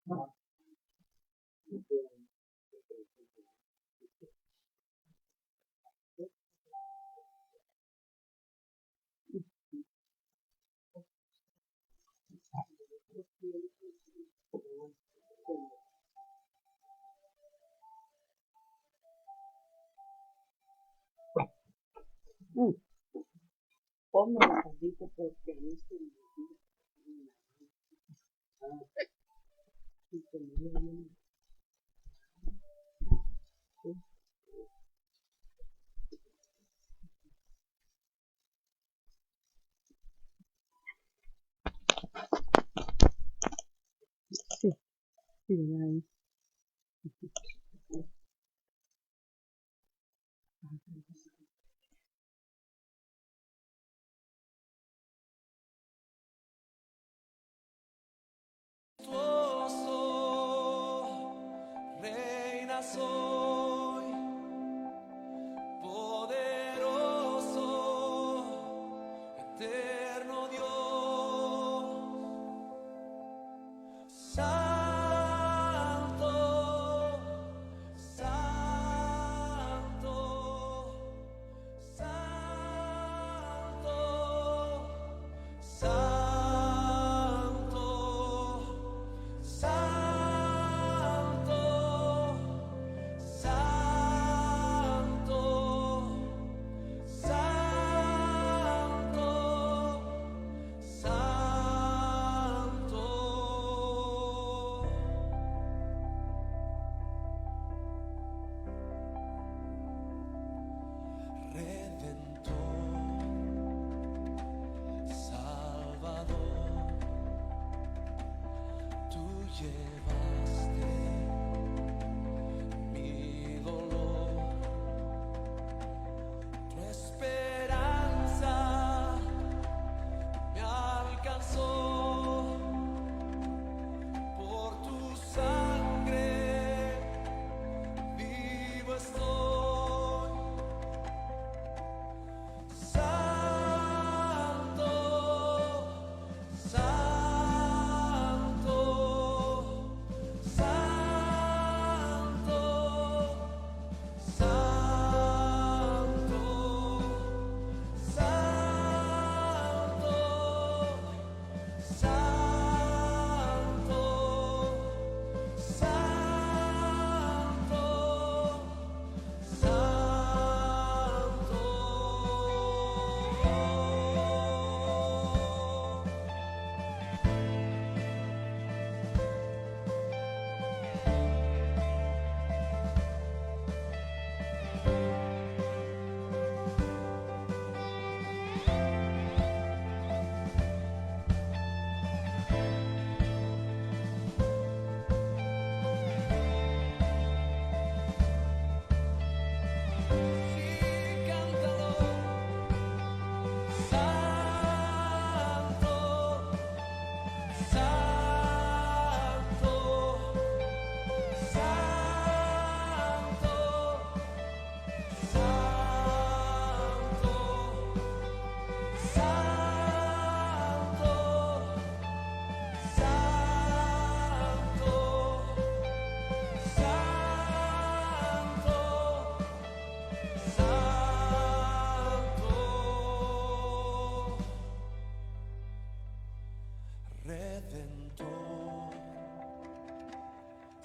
Mm, ponme un tantito porque a mí se me olvida. Sí, se me olvida. Sí, sí, ahí. Reina soy, poderoso, eterno Dios, santo, santo, santo, santo, santo, santo, santo, santo. Redentor, Salvador, tú llevaste mi dolor, tu esperanza me alcanzó, por tu sangre vivo estoy. Santo, santo, santo, santo, santo, santo, Redentor,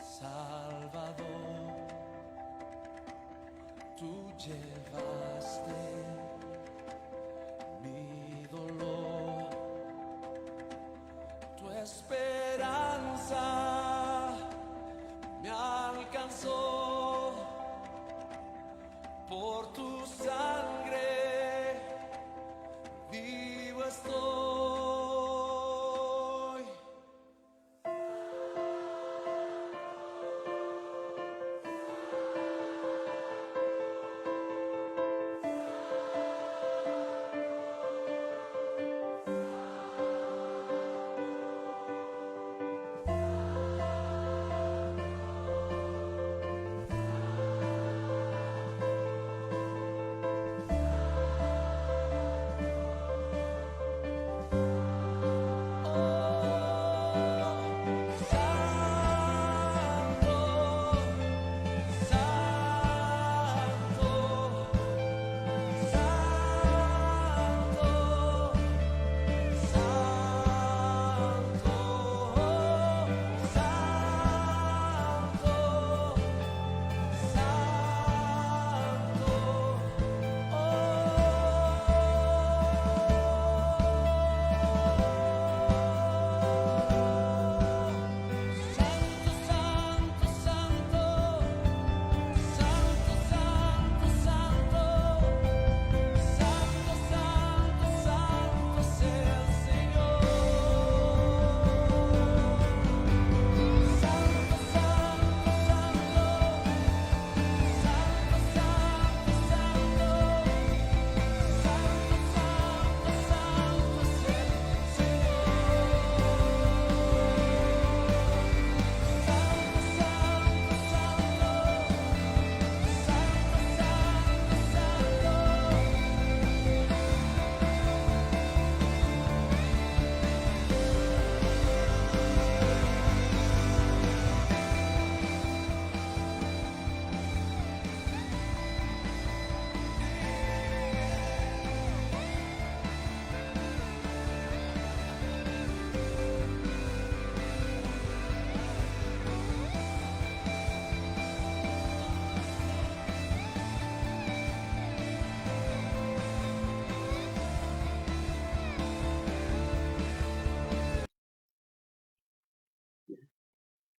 Salvador, tú llevaste mi dolor, tu esperanza me alcanzó, por tu sangre vivo estoy.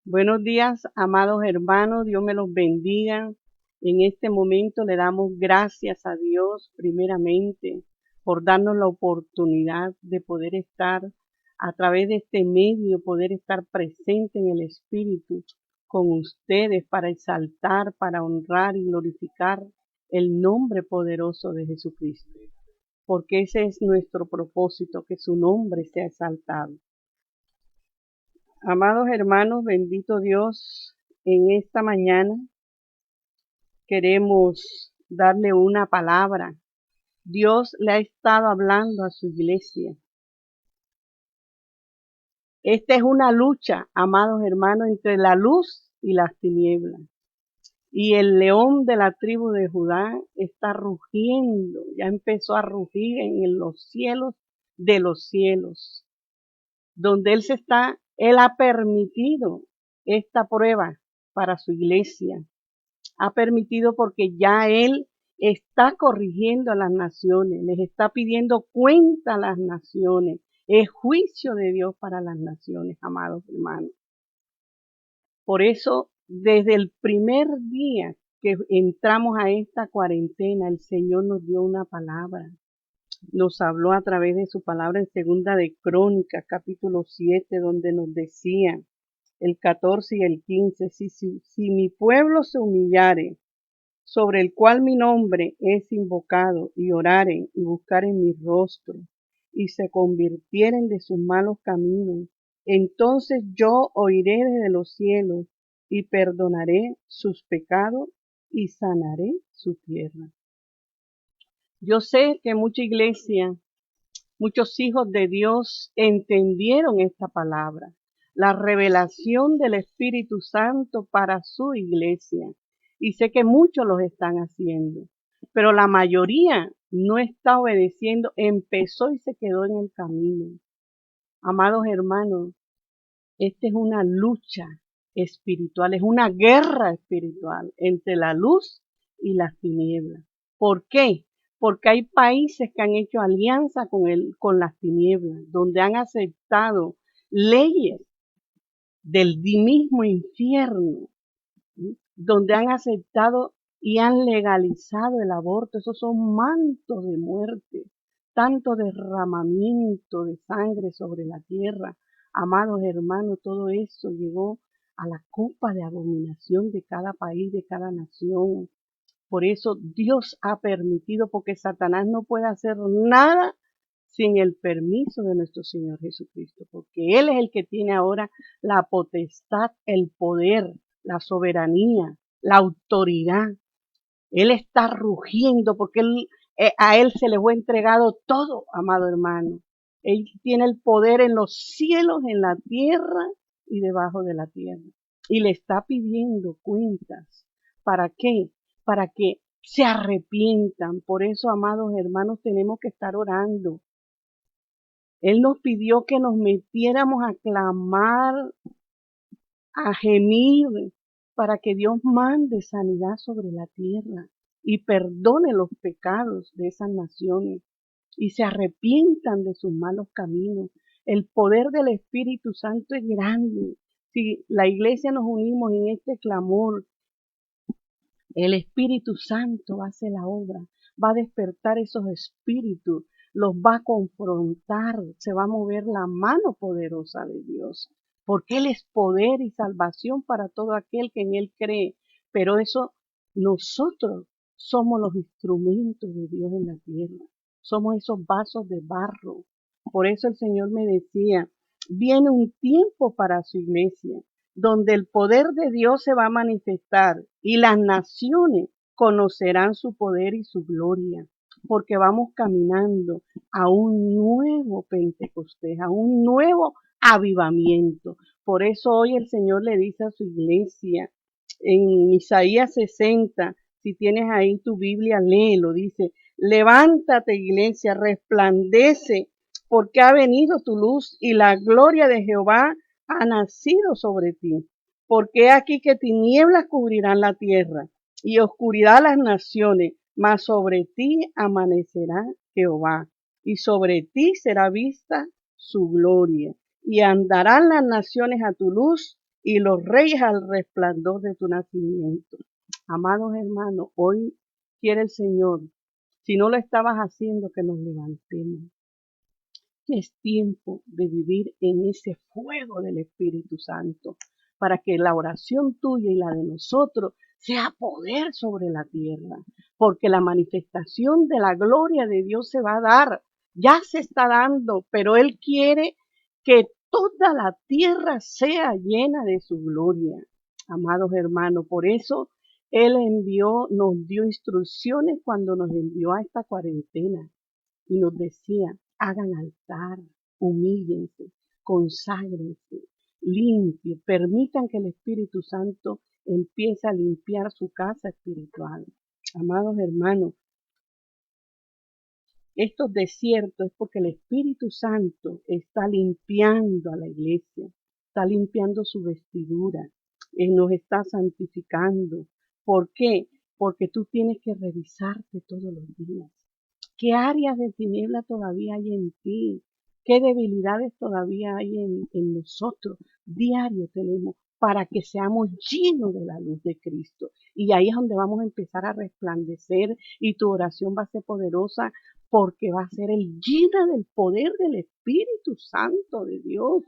Buenos días, amados hermanos, Dios me los bendiga. En este momento le damos gracias a Dios primeramente por darnos la oportunidad de poder estar a través de este medio, poder estar presente en el Espíritu con ustedes para exaltar, para honrar y glorificar el nombre poderoso de Jesucristo, porque ese es nuestro propósito, que su nombre sea exaltado. Amados hermanos, bendito Dios, en esta mañana queremos darle una palabra. Dios le ha estado hablando a su iglesia. Esta es una lucha, amados hermanos, entre la luz y las tinieblas. Y el león de la tribu de Judá está rugiendo, ya empezó a rugir en los cielos de los cielos, donde Él ha permitido esta prueba para su iglesia. Ha permitido porque ya Él está corrigiendo a las naciones, les está pidiendo cuenta a las naciones. Es juicio de Dios para las naciones, amados hermanos. Por eso, desde el primer día que entramos a esta cuarentena, el Señor nos dio una palabra. Nos habló a través de su palabra en Segunda de Crónicas, capítulo 7, donde nos decía, el 14 y el 15, si mi pueblo se humillare, sobre el cual mi nombre es invocado, y oraren y buscaren mi rostro, y se convirtieren de sus malos caminos, entonces yo oiré desde los cielos, y perdonaré sus pecados, y sanaré su tierra. Yo sé que mucha iglesia, muchos hijos de Dios entendieron esta palabra, la revelación del Espíritu Santo para su iglesia. Y sé que muchos los están haciendo, pero la mayoría no está obedeciendo, empezó y se quedó en el camino. Amados hermanos, esta es una lucha espiritual, es una guerra espiritual entre la luz y las tinieblas. ¿Por qué? Porque hay países que han hecho alianza con las tinieblas, donde han aceptado leyes del mismo infierno, ¿sí? Donde han aceptado y han legalizado el aborto. Esos son mantos de muerte, tanto derramamiento de sangre sobre la tierra. Amados hermanos, todo eso llegó a la copa de abominación de cada país, de cada nación. Por eso Dios ha permitido, porque Satanás no puede hacer nada sin el permiso de nuestro Señor Jesucristo, porque Él es el que tiene ahora la potestad, el poder, la soberanía, la autoridad. Él está rugiendo porque a Él se le fue entregado todo, amado hermano. Él tiene el poder en los cielos, en la tierra y debajo de la tierra. Y le está pidiendo cuentas. ¿Para qué? Para que se arrepientan. Por eso, amados hermanos, tenemos que estar orando. Él nos pidió que nos metiéramos a clamar, a gemir, para que Dios mande sanidad sobre la tierra y perdone los pecados de esas naciones y se arrepientan de sus malos caminos. El poder del Espíritu Santo es grande. Si la iglesia nos unimos en este clamor, el Espíritu Santo va a hacer la obra, va a despertar esos espíritus, los va a confrontar, se va a mover la mano poderosa de Dios, porque Él es poder y salvación para todo aquel que en Él cree. Pero eso, nosotros somos los instrumentos de Dios en la tierra, somos esos vasos de barro. Por eso el Señor me decía, viene un tiempo para su iglesia, donde el poder de Dios se va a manifestar y las naciones conocerán su poder y su gloria, porque vamos caminando a un nuevo Pentecostés, a un nuevo avivamiento. Por eso hoy el Señor le dice a su iglesia, en Isaías 60, si tienes ahí tu Biblia, léelo, dice, levántate iglesia, resplandece, porque ha venido tu luz y la gloria de Jehová ha nacido sobre ti. Porque aquí que tinieblas cubrirán la tierra y oscuridad las naciones, mas sobre ti amanecerá Jehová y sobre ti será vista su gloria. Y andarán las naciones a tu luz y los reyes al resplandor de tu nacimiento. Amados hermanos, hoy quiere el Señor, si no lo estabas haciendo, que nos levantemos. Es tiempo de vivir en ese fuego del Espíritu Santo, para que la oración tuya y la de nosotros sea poder sobre la tierra, porque la manifestación de la gloria de Dios se va a dar, ya se está dando, pero Él quiere que toda la tierra sea llena de su gloria. Amados hermanos, por eso Él nos dio instrucciones cuando nos envió a esta cuarentena y nos decía, hagan altar, humíllense, conságrense, limpien, permitan que el Espíritu Santo empiece a limpiar su casa espiritual. Amados hermanos, estos desiertos es porque el Espíritu Santo está limpiando a la iglesia, está limpiando su vestidura, nos está santificando. ¿Por qué? Porque tú tienes que revisarte todos los días. ¿Qué áreas de tiniebla todavía hay en ti? ¿Qué debilidades todavía hay en nosotros? Diario tenemos para que seamos llenos de la luz de Cristo. Y ahí es donde vamos a empezar a resplandecer y tu oración va a ser poderosa porque va a ser el llena del poder del Espíritu Santo de Dios.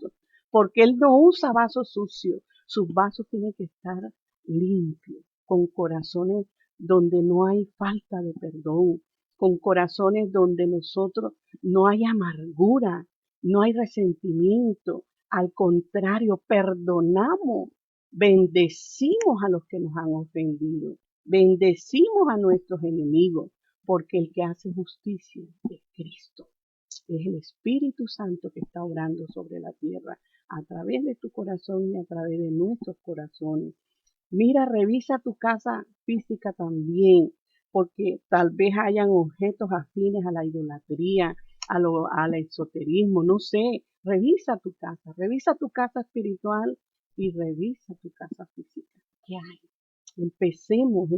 Porque Él no usa vasos sucios. Sus vasos tienen que estar limpios, con corazones donde no hay falta de perdón, con corazones donde nosotros no hay amargura, no hay resentimiento, al contrario, perdonamos, bendecimos a los que nos han ofendido, bendecimos a nuestros enemigos, porque el que hace justicia es Cristo, es el Espíritu Santo que está obrando sobre la tierra a través de tu corazón y a través de nuestros corazones. Mira, revisa tu casa física también, porque tal vez hayan objetos afines a la idolatría, al esoterismo, no sé. Revisa tu casa espiritual y revisa tu casa física. ¿Qué hay? Empecemos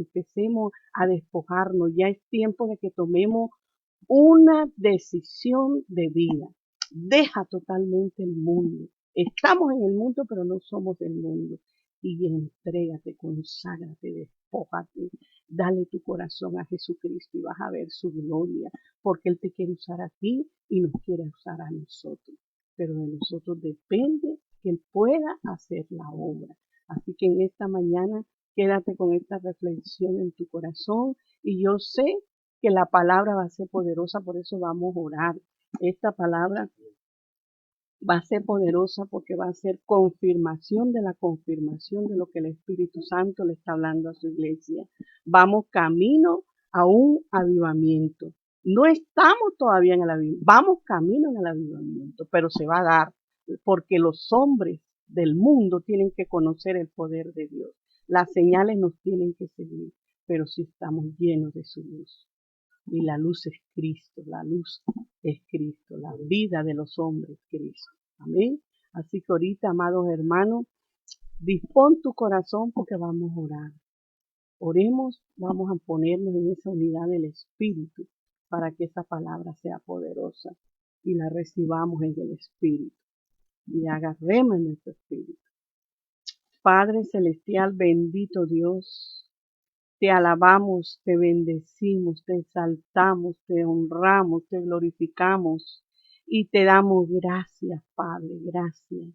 a despojarnos. Ya es tiempo de que tomemos una decisión de vida. Deja totalmente el mundo. Estamos en el mundo, pero no somos del mundo. Y entrégate, conságrate, despójate. Dale tu corazón a Jesucristo y vas a ver su gloria, porque Él te quiere usar a ti y nos quiere usar a nosotros. Pero de nosotros depende que Él pueda hacer la obra. Así que en esta mañana quédate con esta reflexión en tu corazón y yo sé que la palabra va a ser poderosa, por eso vamos a orar. Esta palabra va a ser poderosa porque va a ser confirmación de la confirmación de lo que el Espíritu Santo le está hablando a su iglesia. Vamos camino a un avivamiento. No estamos todavía en el avivamiento, vamos camino en el avivamiento, pero se va a dar porque los hombres del mundo tienen que conocer el poder de Dios. Las señales nos tienen que seguir, pero si estamos llenos de su luz. Y la luz es Cristo, la luz es Cristo, la vida de los hombres es Cristo. Amén. Así que ahorita, amados hermanos, dispón tu corazón porque vamos a orar. Oremos, vamos a ponernos en esa unidad del Espíritu para que esa palabra sea poderosa y la recibamos en el Espíritu y agarremos en nuestro Espíritu. Padre Celestial, bendito Dios, te alabamos, te bendecimos, te exaltamos, te honramos, te glorificamos y te damos gracias, Padre, gracias.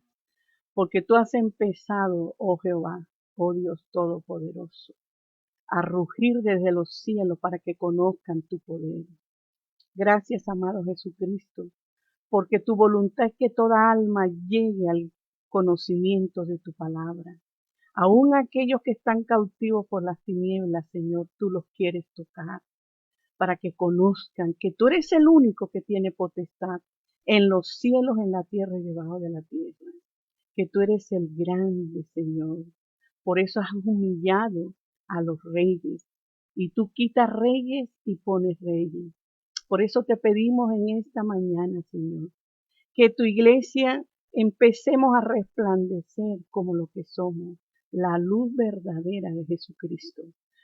Porque tú has empezado, oh Jehová, oh Dios Todopoderoso, a rugir desde los cielos para que conozcan tu poder. Gracias, amado Jesucristo, porque tu voluntad es que toda alma llegue al conocimiento de tu palabra. Aún aquellos que están cautivos por las tinieblas, Señor, tú los quieres tocar para que conozcan que tú eres el único que tiene potestad en los cielos, en la tierra y debajo de la tierra. Que tú eres el grande, Señor. Por eso has humillado a los reyes y tú quitas reyes y pones reyes. Por eso te pedimos en esta mañana, Señor, que tu iglesia empecemos a resplandecer como lo que somos, la luz verdadera de Jesucristo,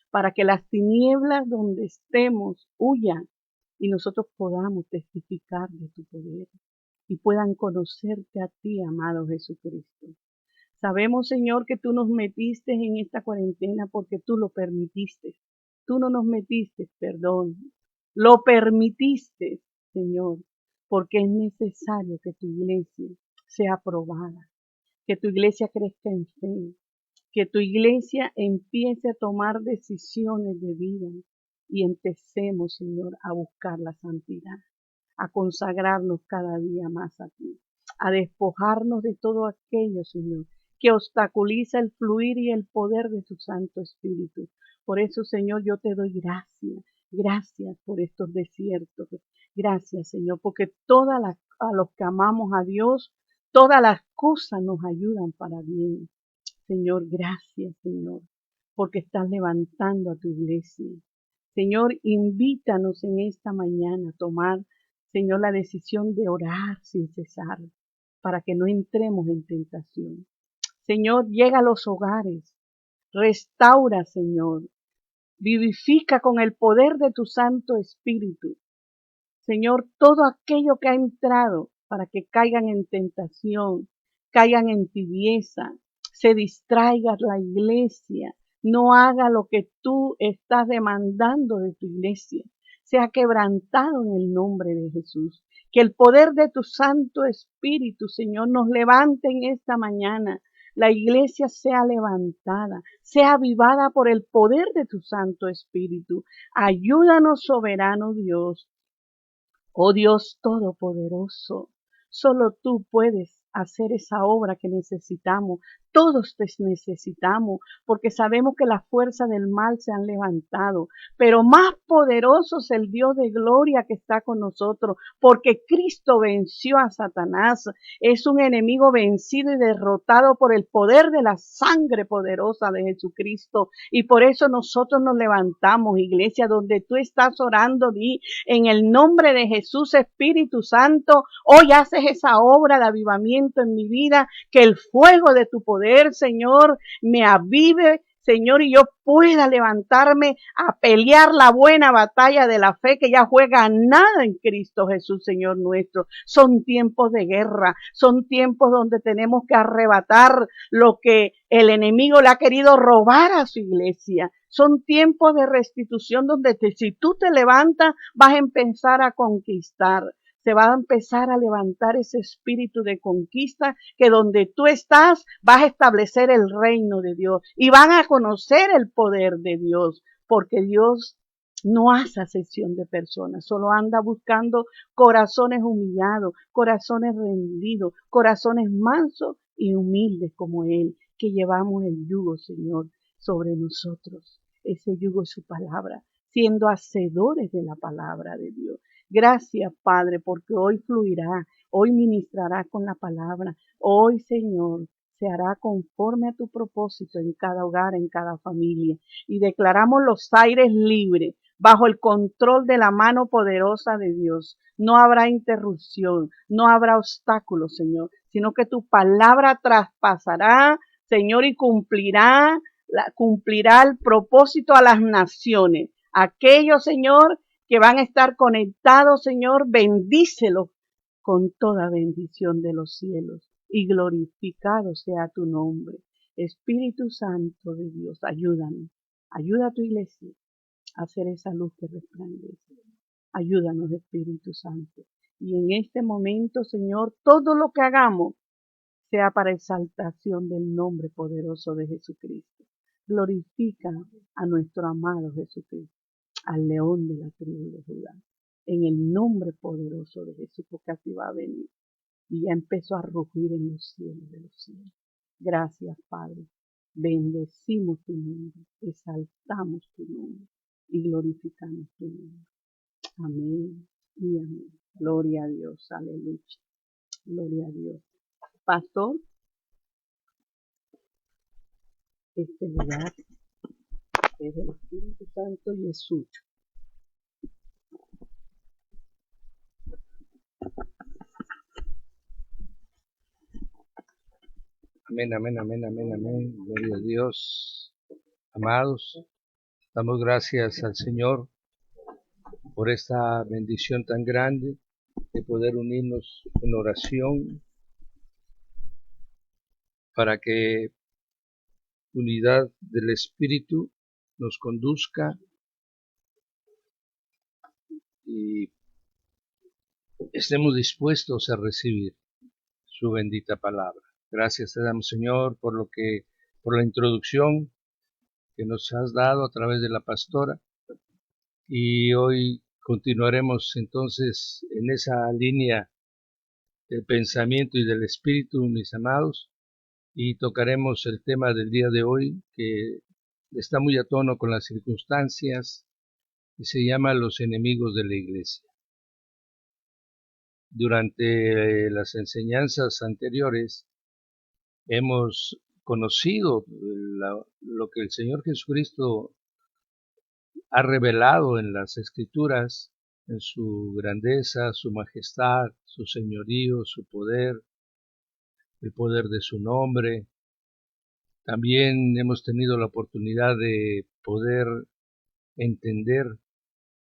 para que las tinieblas donde estemos huyan y nosotros podamos testificar de tu poder y puedan conocerte a ti, amado Jesucristo. Sabemos, Señor, que tú nos metiste en esta cuarentena porque tú lo permitiste. Tú no nos metiste, perdón. Lo permitiste, Señor, porque es necesario que tu iglesia sea aprobada, que tu iglesia crezca en fe, que tu iglesia empiece a tomar decisiones de vida y empecemos, Señor, a buscar la santidad, a consagrarnos cada día más a ti, a despojarnos de todo aquello, Señor, que obstaculiza el fluir y el poder de tu Santo Espíritu. Por eso, Señor, yo te doy gracias. Gracias por estos desiertos. Gracias, Señor, porque a los que amamos a Dios, todas las cosas nos ayudan para bien. Señor, gracias, Señor, porque estás levantando a tu iglesia. Señor, invítanos en esta mañana a tomar, Señor, la decisión de orar sin cesar para que no entremos en tentación. Señor, llega a los hogares, restaura, Señor, vivifica con el poder de tu Santo Espíritu. Señor, todo aquello que ha entrado para que caigan en tentación, caigan en tibieza, se distraiga la iglesia, no haga lo que tú estás demandando de tu iglesia, sea quebrantado en el nombre de Jesús. Que el poder de tu Santo Espíritu, Señor, nos levante en esta mañana. La iglesia sea levantada, sea avivada por el poder de tu Santo Espíritu. Ayúdanos, soberano Dios. Oh Dios Todopoderoso, solo tú puedes hacer esa obra que necesitamos. Todos te necesitamos porque sabemos que las fuerzas del mal se han levantado, pero más poderoso es el Dios de gloria que está con nosotros, porque Cristo venció a Satanás. Es un enemigo vencido y derrotado por el poder de la sangre poderosa de Jesucristo. Y por eso nosotros nos levantamos, iglesia, donde tú estás orando, di en el nombre de Jesús, Espíritu Santo, hoy haces esa obra de avivamiento en mi vida, que el fuego de tu poder, Señor, me avive, Señor, y yo pueda levantarme a pelear la buena batalla de la fe que ya fue ganada en Cristo Jesús, Señor nuestro. Son tiempos de guerra, son tiempos donde tenemos que arrebatar lo que el enemigo le ha querido robar a su iglesia. Son tiempos de restitución donde si tú te levantas vas a empezar a conquistar. Se va a empezar a levantar ese espíritu de conquista que donde tú estás vas a establecer el reino de Dios y van a conocer el poder de Dios, porque Dios no hace acepción de personas, solo anda buscando corazones humillados, corazones rendidos, corazones mansos y humildes como Él, que llevamos el yugo, Señor, sobre nosotros. Ese yugo es su palabra, siendo hacedores de la palabra de Dios. Gracias, Padre, porque hoy fluirá, hoy ministrará con la palabra. Hoy, Señor, se hará conforme a tu propósito en cada hogar, en cada familia. Y declaramos los aires libres, bajo el control de la mano poderosa de Dios. No habrá interrupción, no habrá obstáculos, Señor, sino que tu palabra traspasará, Señor, y cumplirá el propósito a las naciones. Aquellos, Señor, que van a estar conectados, Señor, bendícelos con toda bendición de los cielos y glorificado sea tu nombre. Espíritu Santo de Dios, ayúdanos, ayuda a tu iglesia a hacer esa luz que resplandece. Ayúdanos, Espíritu Santo. Y en este momento, Señor, todo lo que hagamos sea para exaltación del nombre poderoso de Jesucristo. Glorifica a nuestro amado Jesucristo, al león de la tribu de Judá, en el nombre poderoso de Jesús, porque así va a venir. Y ya empezó a rugir en los cielos de los cielos. Gracias, Padre. Bendecimos tu nombre, exaltamos tu nombre y glorificamos tu nombre. Amén y amén. Gloria a Dios, aleluya. Gloria a Dios. Pastor, este lugar es del Espíritu Santo y es suyo. Amén, amén, amén, amén, amén. Gloria a Dios. Amados, damos gracias al Señor por esta bendición tan grande de poder unirnos en oración para que unidad del Espíritu nos conduzca y estemos dispuestos a recibir su bendita palabra. Gracias te damos, Señor, por la introducción que nos has dado a través de la pastora, y hoy continuaremos entonces en esa línea del pensamiento y del espíritu, mis amados, y tocaremos el tema del día de hoy, que está muy a tono con las circunstancias, y se llama Los enemigos de la iglesia. Durante las enseñanzas anteriores hemos conocido lo que el Señor Jesucristo ha revelado en las Escrituras, en su grandeza, su majestad, su señorío, su poder, el poder de su nombre. También hemos tenido la oportunidad de poder entender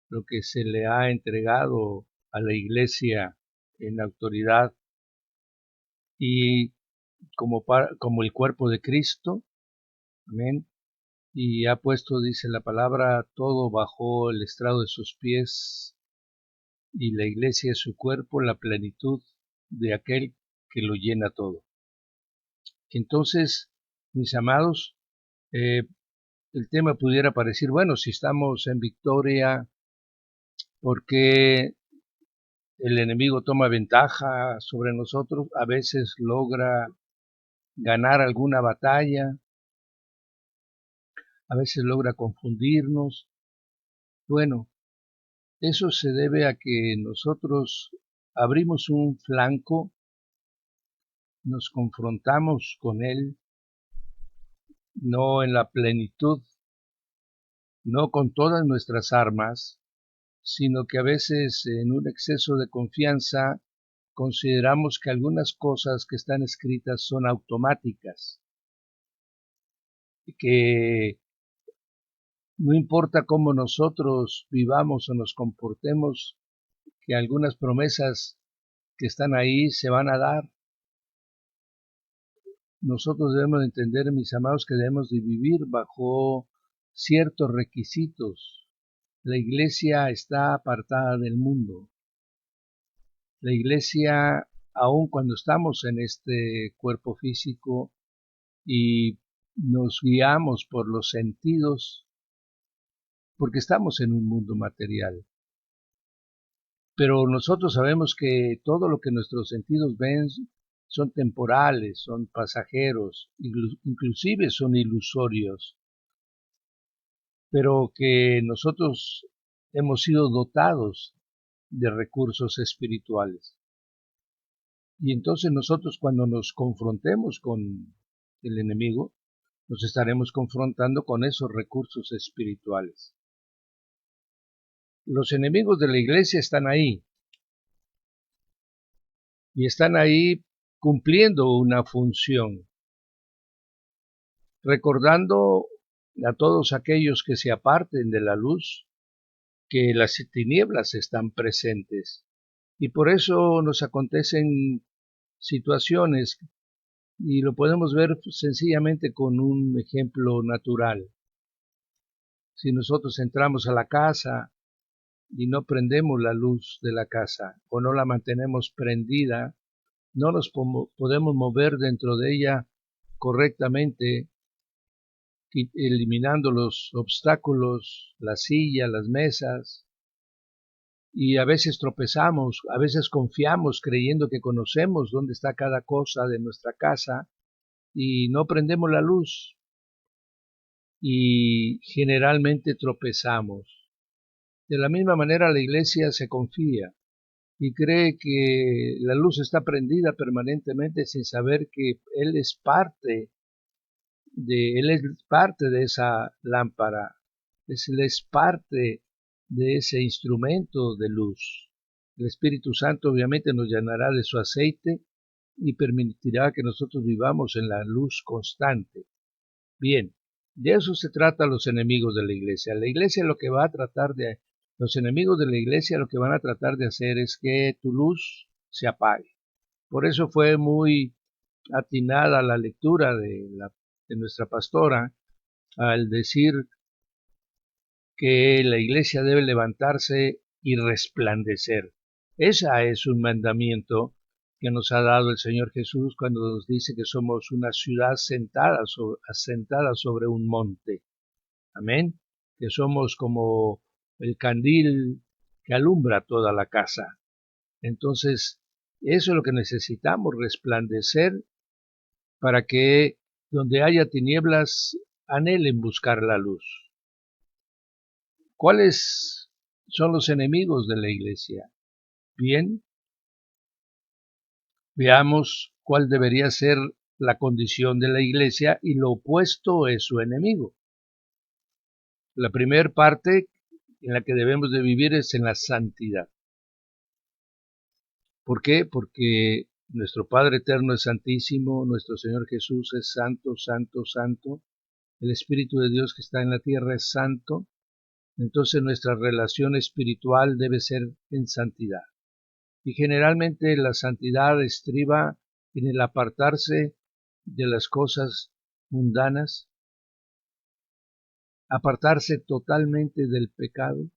lo que se le ha entregado a la iglesia en autoridad y como el cuerpo de Cristo. Amén. Y ha puesto, dice la palabra, todo bajo el estrado de sus pies, y la iglesia es su cuerpo, la plenitud de aquel que lo llena todo. Entonces, mis amados, el tema pudiera parecer, bueno, si estamos en victoria, ¿por qué el enemigo toma ventaja sobre nosotros? A veces logra ganar alguna batalla, a veces logra confundirnos. Bueno, eso se debe a que nosotros abrimos un flanco, nos confrontamos con él, no en la plenitud, no con todas nuestras armas, sino que a veces en un exceso de confianza consideramos que algunas cosas que están escritas son automáticas, que no importa cómo nosotros vivamos o nos comportemos, que algunas promesas que están ahí se van a dar. Nosotros debemos entender, mis amados, que debemos de vivir bajo ciertos requisitos. La iglesia está apartada del mundo. La iglesia, aun cuando estamos en este cuerpo físico y nos guiamos por los sentidos, porque estamos en un mundo material. Pero nosotros sabemos que todo lo que nuestros sentidos ven son temporales, son pasajeros, inclusive son ilusorios, pero que nosotros hemos sido dotados de recursos espirituales. Y entonces nosotros, cuando nos confrontemos con el enemigo, nos estaremos confrontando con esos recursos espirituales. Los enemigos de la iglesia están ahí, y están ahí cumpliendo una función, recordando a todos aquellos que se aparten de la luz que las tinieblas están presentes, y por eso nos acontecen situaciones, y lo podemos ver sencillamente con un ejemplo natural. Si nosotros entramos a la casa y no prendemos la luz de la casa o no la mantenemos prendida, no nos podemos mover dentro de ella correctamente, eliminando los obstáculos, la silla, las mesas, y a veces tropezamos, a veces confiamos creyendo que conocemos dónde está cada cosa de nuestra casa y no prendemos la luz y generalmente tropezamos. De la misma manera la iglesia se confía y cree que la luz está prendida permanentemente sin saber que Él es parte de esa lámpara, Él es parte de ese instrumento de luz. El Espíritu Santo obviamente nos llenará de su aceite y permitirá que nosotros vivamos en la luz constante. Bien, de eso se trata los enemigos de la iglesia. Los enemigos de la iglesia lo que van a tratar de hacer es que tu luz se apague. Por eso fue muy atinada la lectura de nuestra pastora al decir que la iglesia debe levantarse y resplandecer. Ese es un mandamiento que nos ha dado el Señor Jesús cuando nos dice que somos una ciudad asentada sobre un monte. Amén. Que somos como el candil que alumbra toda la casa. Entonces, eso es lo que necesitamos, resplandecer para que donde haya tinieblas anhelen buscar la luz. ¿Cuáles son los enemigos de la iglesia? Bien, veamos cuál debería ser la condición de la iglesia y lo opuesto es su enemigo. La primera parte en la que debemos de vivir es en la santidad. ¿Por qué? Porque nuestro Padre Eterno es santísimo, nuestro Señor Jesús es santo, santo, santo, el Espíritu de Dios que está en la tierra es santo, entonces nuestra relación espiritual debe ser en santidad. Y generalmente la santidad estriba en el apartarse de las cosas mundanas, apartarse totalmente del pecado.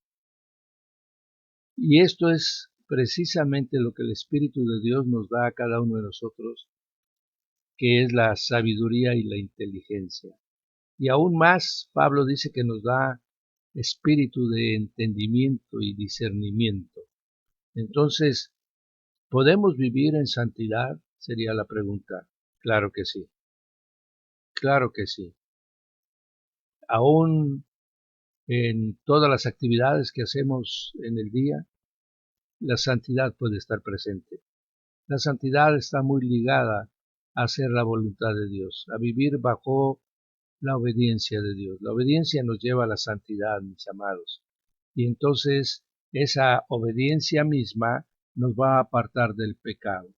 Y esto es precisamente lo que el Espíritu de Dios nos da a cada uno de nosotros, que es la sabiduría y la inteligencia. Y aún más, Pablo dice que nos da espíritu de entendimiento y discernimiento. Entonces, ¿podemos vivir en santidad? Sería la pregunta. Claro que sí. Claro que sí. Aún en todas las actividades que hacemos en el día, la santidad puede estar presente. La santidad está muy ligada a hacer la voluntad de Dios, a vivir bajo la obediencia de Dios. La obediencia nos lleva a la santidad, mis amados. Y entonces esa obediencia misma nos va a apartar del pecado.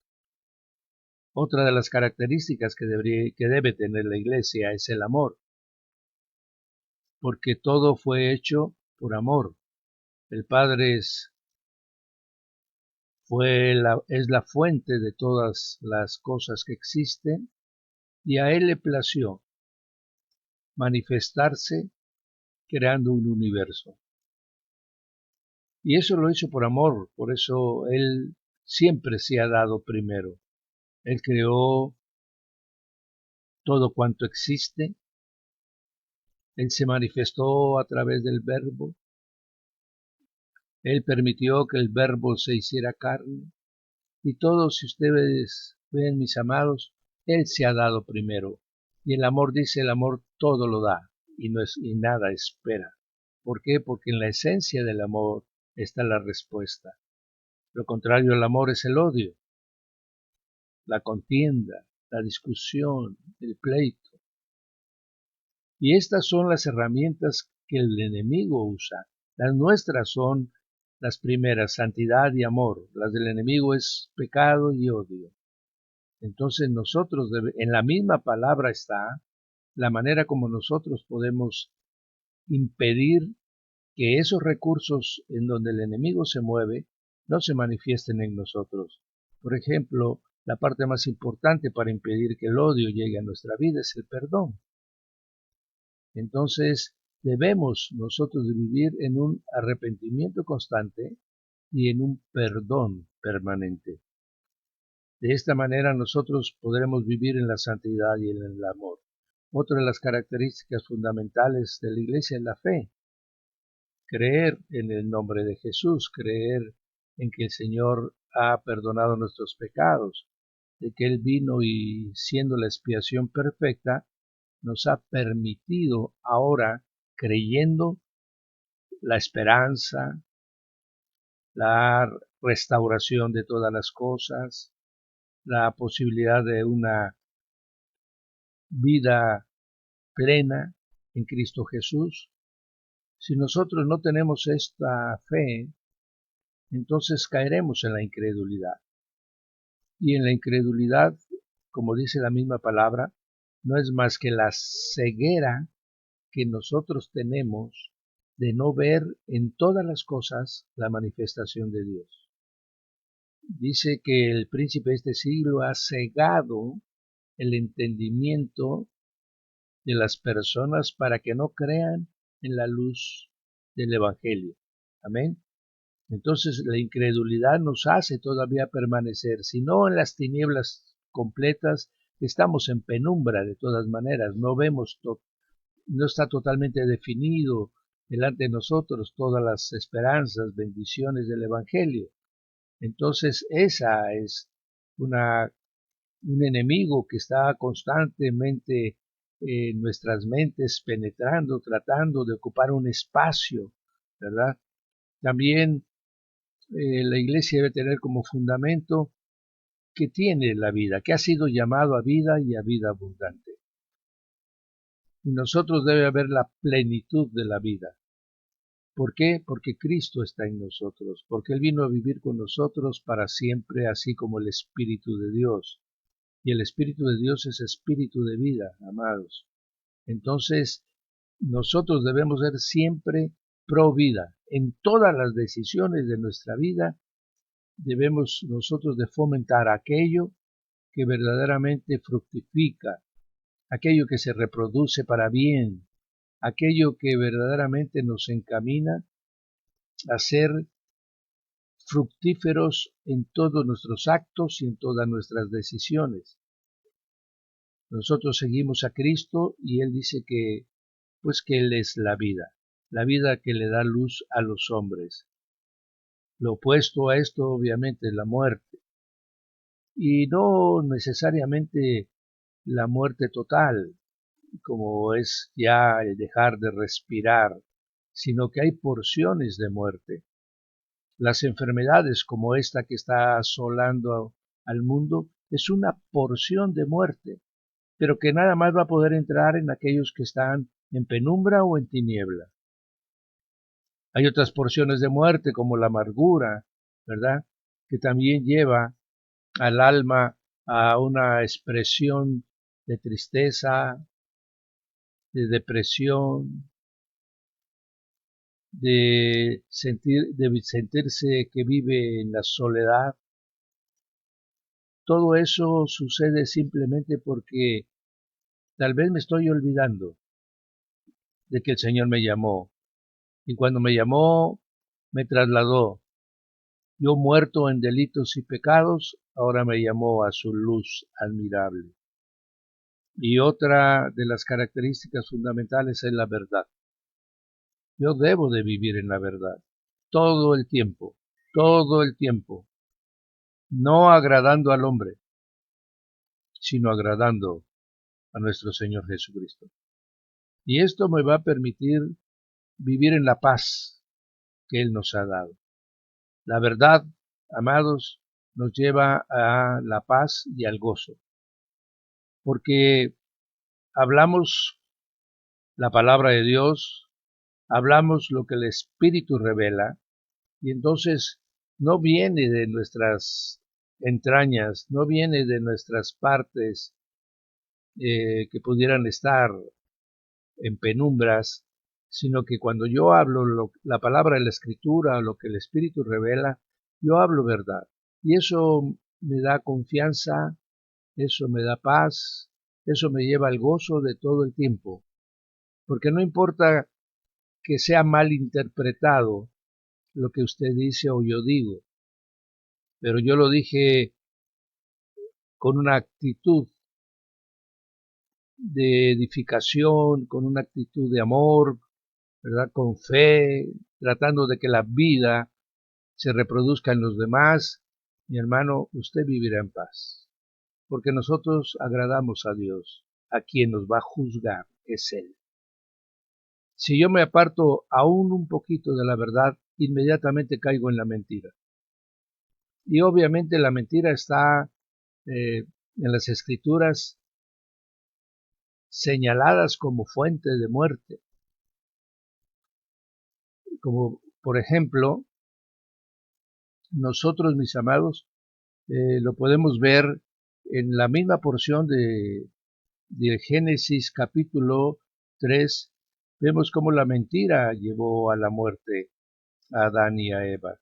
Otra de las características que debe tener la iglesia es el amor, porque todo fue hecho por amor. El Padre es la fuente de todas las cosas que existen y a Él le plació manifestarse creando un universo. Y eso lo hizo por amor, por eso Él siempre se ha dado primero. Él creó todo cuanto existe, Él se manifestó a través del Verbo, Él permitió que el Verbo se hiciera carne, y todo, si ustedes ven, mis amados, Él se ha dado primero. Y el amor dice, el amor todo lo da, y nada espera. ¿Por qué? Porque en la esencia del amor está la respuesta. Lo contrario al amor es el odio, la contienda, la discusión, el pleito. Y estas son las herramientas que el enemigo usa. Las nuestras son las primeras, santidad y amor. Las del enemigo es pecado y odio. Entonces nosotros, en la misma palabra está la manera como nosotros podemos impedir que esos recursos en donde el enemigo se mueve no se manifiesten en nosotros. Por ejemplo, la parte más importante para impedir que el odio llegue a nuestra vida es el perdón. Entonces, debemos nosotros vivir en un arrepentimiento constante y en un perdón permanente. De esta manera nosotros podremos vivir en la santidad y en el amor. Otra de las características fundamentales de la iglesia es la fe. Creer en el nombre de Jesús, creer en que el Señor ha perdonado nuestros pecados, de que Él vino y siendo la expiación perfecta, nos ha permitido ahora, creyendo, la esperanza, la restauración de todas las cosas, la posibilidad de una vida plena en Cristo Jesús. Si nosotros no tenemos esta fe, entonces caeremos en la incredulidad. Y en la incredulidad, como dice la misma palabra, no es más que la ceguera que nosotros tenemos de no ver en todas las cosas la manifestación de Dios. Dice que el príncipe de este siglo ha cegado el entendimiento de las personas para que no crean en la luz del Evangelio. Amén. Entonces la incredulidad nos hace todavía permanecer, si no en las tinieblas completas, estamos en penumbra de todas maneras, no vemos, no está totalmente definido delante de nosotros todas las esperanzas, bendiciones del Evangelio. Entonces esa es un enemigo que está constantemente en nuestras mentes penetrando, tratando de ocupar un espacio, ¿verdad? También la iglesia debe tener como fundamento que tiene la vida, que ha sido llamado a vida y a vida abundante. Y nosotros debe haber la plenitud de la vida. ¿Por qué? Porque Cristo está en nosotros, porque Él vino a vivir con nosotros para siempre, así como el Espíritu de Dios. Y el Espíritu de Dios es espíritu de vida, amados. Entonces, nosotros debemos ser siempre pro vida. En todas las decisiones de nuestra vida, debemos nosotros de fomentar aquello que verdaderamente fructifica, aquello que se reproduce para bien, aquello que verdaderamente nos encamina a ser fructíferos en todos nuestros actos y en todas nuestras decisiones. Nosotros seguimos a Cristo y Él dice que, pues que Él es la vida que le da luz a los hombres. Lo opuesto a esto obviamente es la muerte. Y no necesariamente la muerte total, como es ya el dejar de respirar, sino que hay porciones de muerte. Las enfermedades como esta que está asolando al mundo es una porción de muerte, pero que nada más va a poder entrar en aquellos que están en penumbra o en tiniebla. Hay otras porciones de muerte como la amargura, ¿verdad? Que también lleva al alma a una expresión de tristeza, de depresión, de sentirse que vive en la soledad. Todo eso sucede simplemente porque tal vez me estoy olvidando de que el Señor me llamó. Y cuando me llamó, me trasladó. Yo muerto en delitos y pecados, ahora me llamó a su luz admirable. Y otra de las características fundamentales es la verdad. Yo debo de vivir en la verdad, todo el tiempo, no agradando al hombre, sino agradando a nuestro Señor Jesucristo. Y esto me va a permitir vivir en la paz que Él nos ha dado. La verdad, amados, nos lleva a la paz y al gozo, porque hablamos la palabra de Dios, hablamos lo que el Espíritu revela, y entonces no viene de nuestras entrañas, no viene de nuestras partes que pudieran estar en penumbras, sino que cuando yo hablo la palabra de la Escritura, lo que el Espíritu revela, yo hablo verdad. Y eso me da confianza, eso me da paz, eso me lleva al gozo de todo el tiempo. Porque no importa que sea mal interpretado lo que usted dice o yo digo, pero yo lo dije con una actitud de edificación, con una actitud de amor, ¿verdad? Con fe, tratando de que la vida se reproduzca en los demás. Mi hermano, usted vivirá en paz, porque nosotros agradamos a Dios, a quien nos va a juzgar es Él. Si yo me aparto aún un poquito de la verdad, inmediatamente caigo en la mentira. Y obviamente la mentira está en las Escrituras señaladas como fuente de muerte. Como por ejemplo, nosotros, mis amados, lo podemos ver en la misma porción de Génesis capítulo 3, vemos cómo la mentira llevó a la muerte a Adán y a Eva.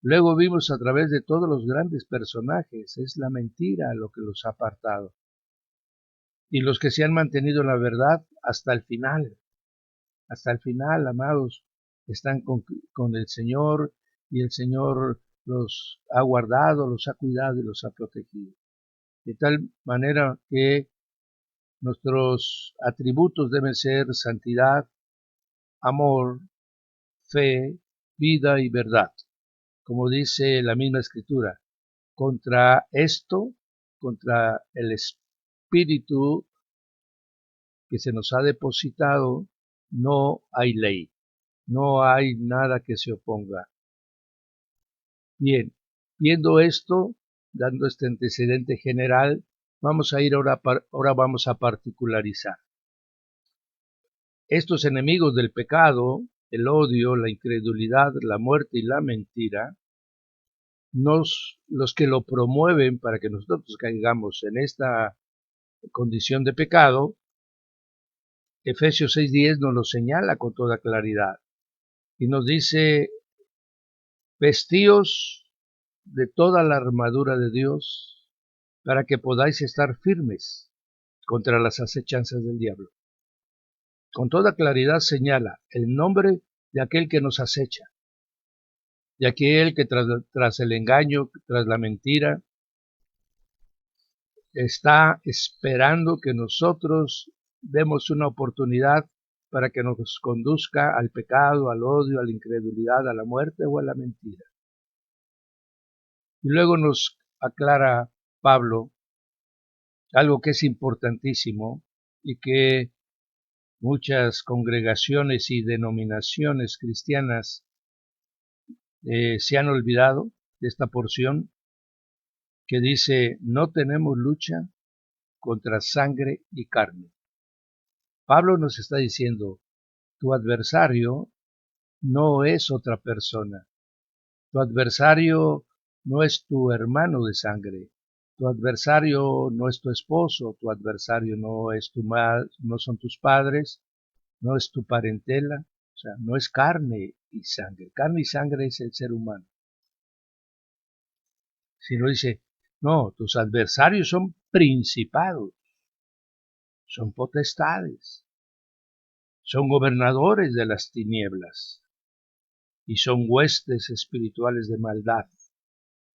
Luego vimos a través de todos los grandes personajes, es la mentira lo que los ha apartado. y los que se han mantenido en la verdad hasta el final. Hasta el final, amados, están con el Señor y el Señor los ha guardado, los ha cuidado y los ha protegido. De tal manera que nuestros atributos deben ser santidad, amor, fe, vida y verdad. Como dice la misma Escritura, contra esto, contra el espíritu que se nos ha depositado, no hay ley, no hay nada que se oponga. Bien, viendo esto, dando este antecedente general, vamos a ir ahora vamos a particularizar. Estos enemigos del pecado, el odio, la incredulidad, la muerte y la mentira, los que lo promueven para que nosotros caigamos en esta condición de pecado, Efesios 6:10 nos lo señala con toda claridad y nos dice: vestíos de toda la armadura de Dios para que podáis estar firmes contra las acechanzas del diablo. Con toda claridad señala el nombre de aquel que nos acecha, de aquel que tras el engaño, tras la mentira, está esperando que nosotros demos una oportunidad para que nos conduzca al pecado, al odio, a la incredulidad, a la muerte o a la mentira. Y luego nos aclara Pablo algo que es importantísimo y que muchas congregaciones y denominaciones cristianas se han olvidado de esta porción que dice: no tenemos lucha contra sangre y carne. Pablo nos está diciendo: tu adversario no es otra persona, tu adversario no es tu hermano de sangre, tu adversario no es tu esposo, tu adversario no es no son tus padres, no es tu parentela, o sea, no es carne y sangre. Carne y sangre es el ser humano. Sino dice: no, tus adversarios son principados, son potestades, son gobernadores de las tinieblas y son huestes espirituales de maldad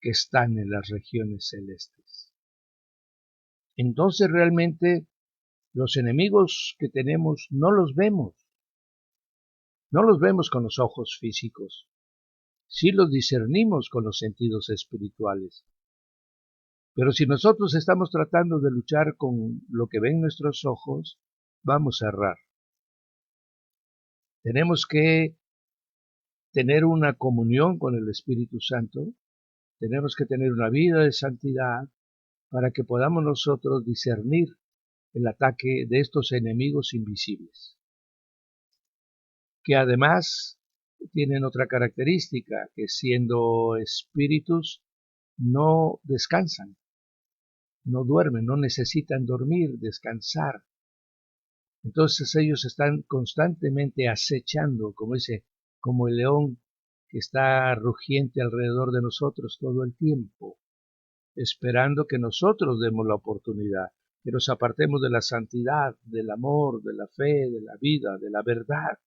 que están en las regiones celestes. Entonces realmente los enemigos que tenemos no los vemos con los ojos físicos, sí los discernimos con los sentidos espirituales. Pero si nosotros estamos tratando de luchar con lo que ven nuestros ojos, vamos a errar. Tenemos que tener una comunión con el Espíritu Santo, tenemos que tener una vida de santidad para que podamos nosotros discernir el ataque de estos enemigos invisibles, que además tienen otra característica, que siendo espíritus no descansan, no duermen, no necesitan dormir, descansar. Entonces ellos están constantemente acechando, como dice, como el león que está rugiente alrededor de nosotros todo el tiempo, esperando que nosotros demos la oportunidad, que nos apartemos de la santidad, del amor, de la fe, de la vida, de la verdad.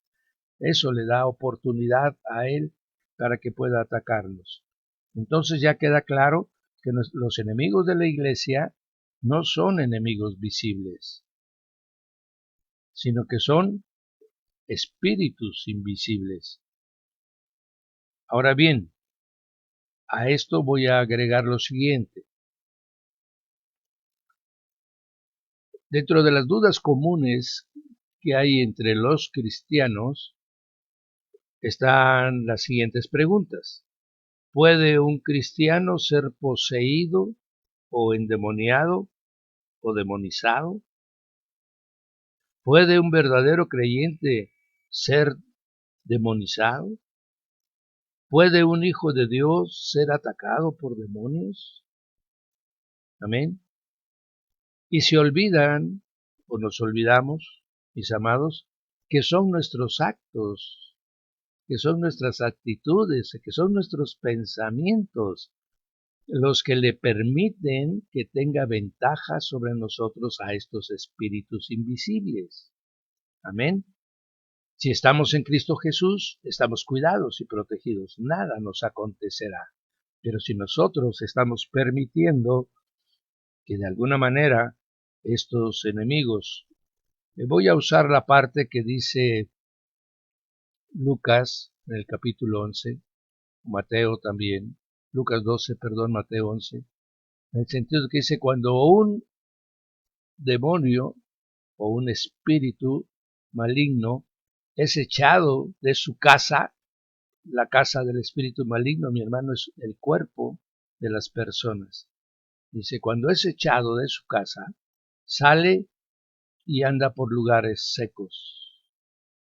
Eso le da oportunidad a él para que pueda atacarnos. Entonces ya queda claro que los enemigos de la iglesia no son enemigos visibles, sino que son espíritus invisibles. Ahora bien, a esto voy a agregar lo siguiente. Dentro de las dudas comunes que hay entre los cristianos están las siguientes preguntas. ¿Puede un cristiano ser poseído o endemoniado o demonizado? ¿Puede un verdadero creyente ser demonizado? ¿Puede un hijo de Dios ser atacado por demonios? Amén. Y se olvidan, o nos olvidamos, mis amados, que son nuestros actos, que son nuestras actitudes, que son nuestros pensamientos los que le permiten que tenga ventaja sobre nosotros a estos espíritus invisibles. Amén. Si estamos en Cristo Jesús, estamos cuidados y protegidos. Nada nos acontecerá. Pero si nosotros estamos permitiendo que de alguna manera estos enemigos, voy a usar la parte que dice Lucas en el capítulo 11, Mateo también, Lucas 12, perdón, Mateo 11, en el sentido de que dice, cuando un demonio o un espíritu maligno es echado de su casa, la casa del espíritu maligno, mi hermano, es el cuerpo de las personas. Dice, cuando es echado de su casa, sale y anda por lugares secos.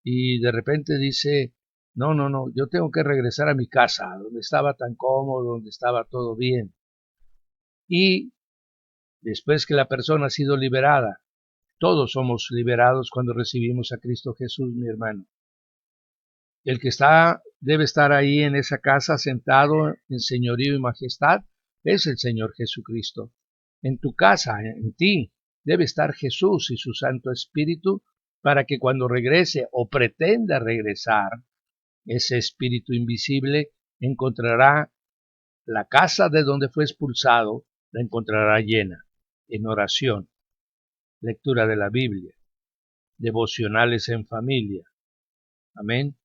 Y de repente dice, no, yo tengo que regresar a mi casa, donde estaba tan cómodo, donde estaba todo bien. Y después que la persona ha sido liberada, todos somos liberados cuando recibimos a Cristo Jesús, mi hermano. El que debe estar ahí en esa casa sentado en señorío y majestad es el Señor Jesucristo. En tu casa, en ti, debe estar Jesús y su Santo Espíritu para que cuando regrese o pretenda regresar, ese espíritu invisible encontrará la casa de donde fue expulsado, la encontrará llena, en oración, lectura de la Biblia, devocionales en familia, amén,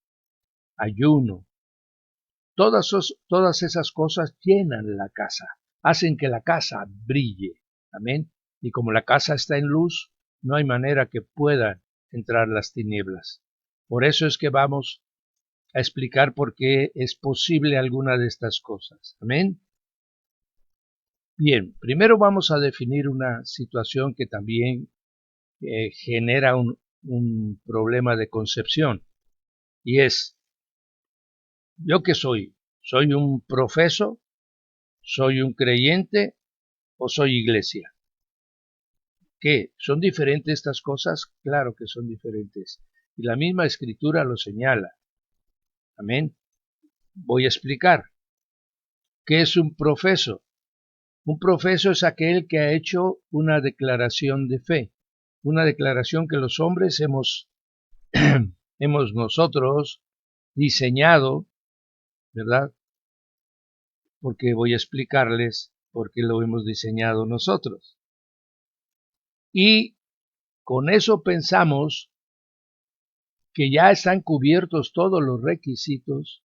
ayuno. Todas esas cosas llenan la casa, hacen que la casa brille, amén. Y como la casa está en luz, no hay manera que puedan entrar las tinieblas. Por eso es que vamos a explicar por qué es posible alguna de estas cosas, amén. Bien, primero vamos a definir una situación que también genera un problema de concepción, y es, ¿yo qué soy? ¿Soy un profeso? ¿Soy un creyente o soy iglesia? ¿Qué? ¿Son diferentes estas cosas? Claro que son diferentes. Y la misma escritura lo señala. Amén. Voy a explicar. ¿Qué es un profeso? Un profeso es aquel que ha hecho una declaración de fe. Una declaración que los hombres hemos nosotros diseñado, ¿verdad? Porque voy a explicarles por qué lo hemos diseñado nosotros. Y con eso pensamos que ya están cubiertos todos los requisitos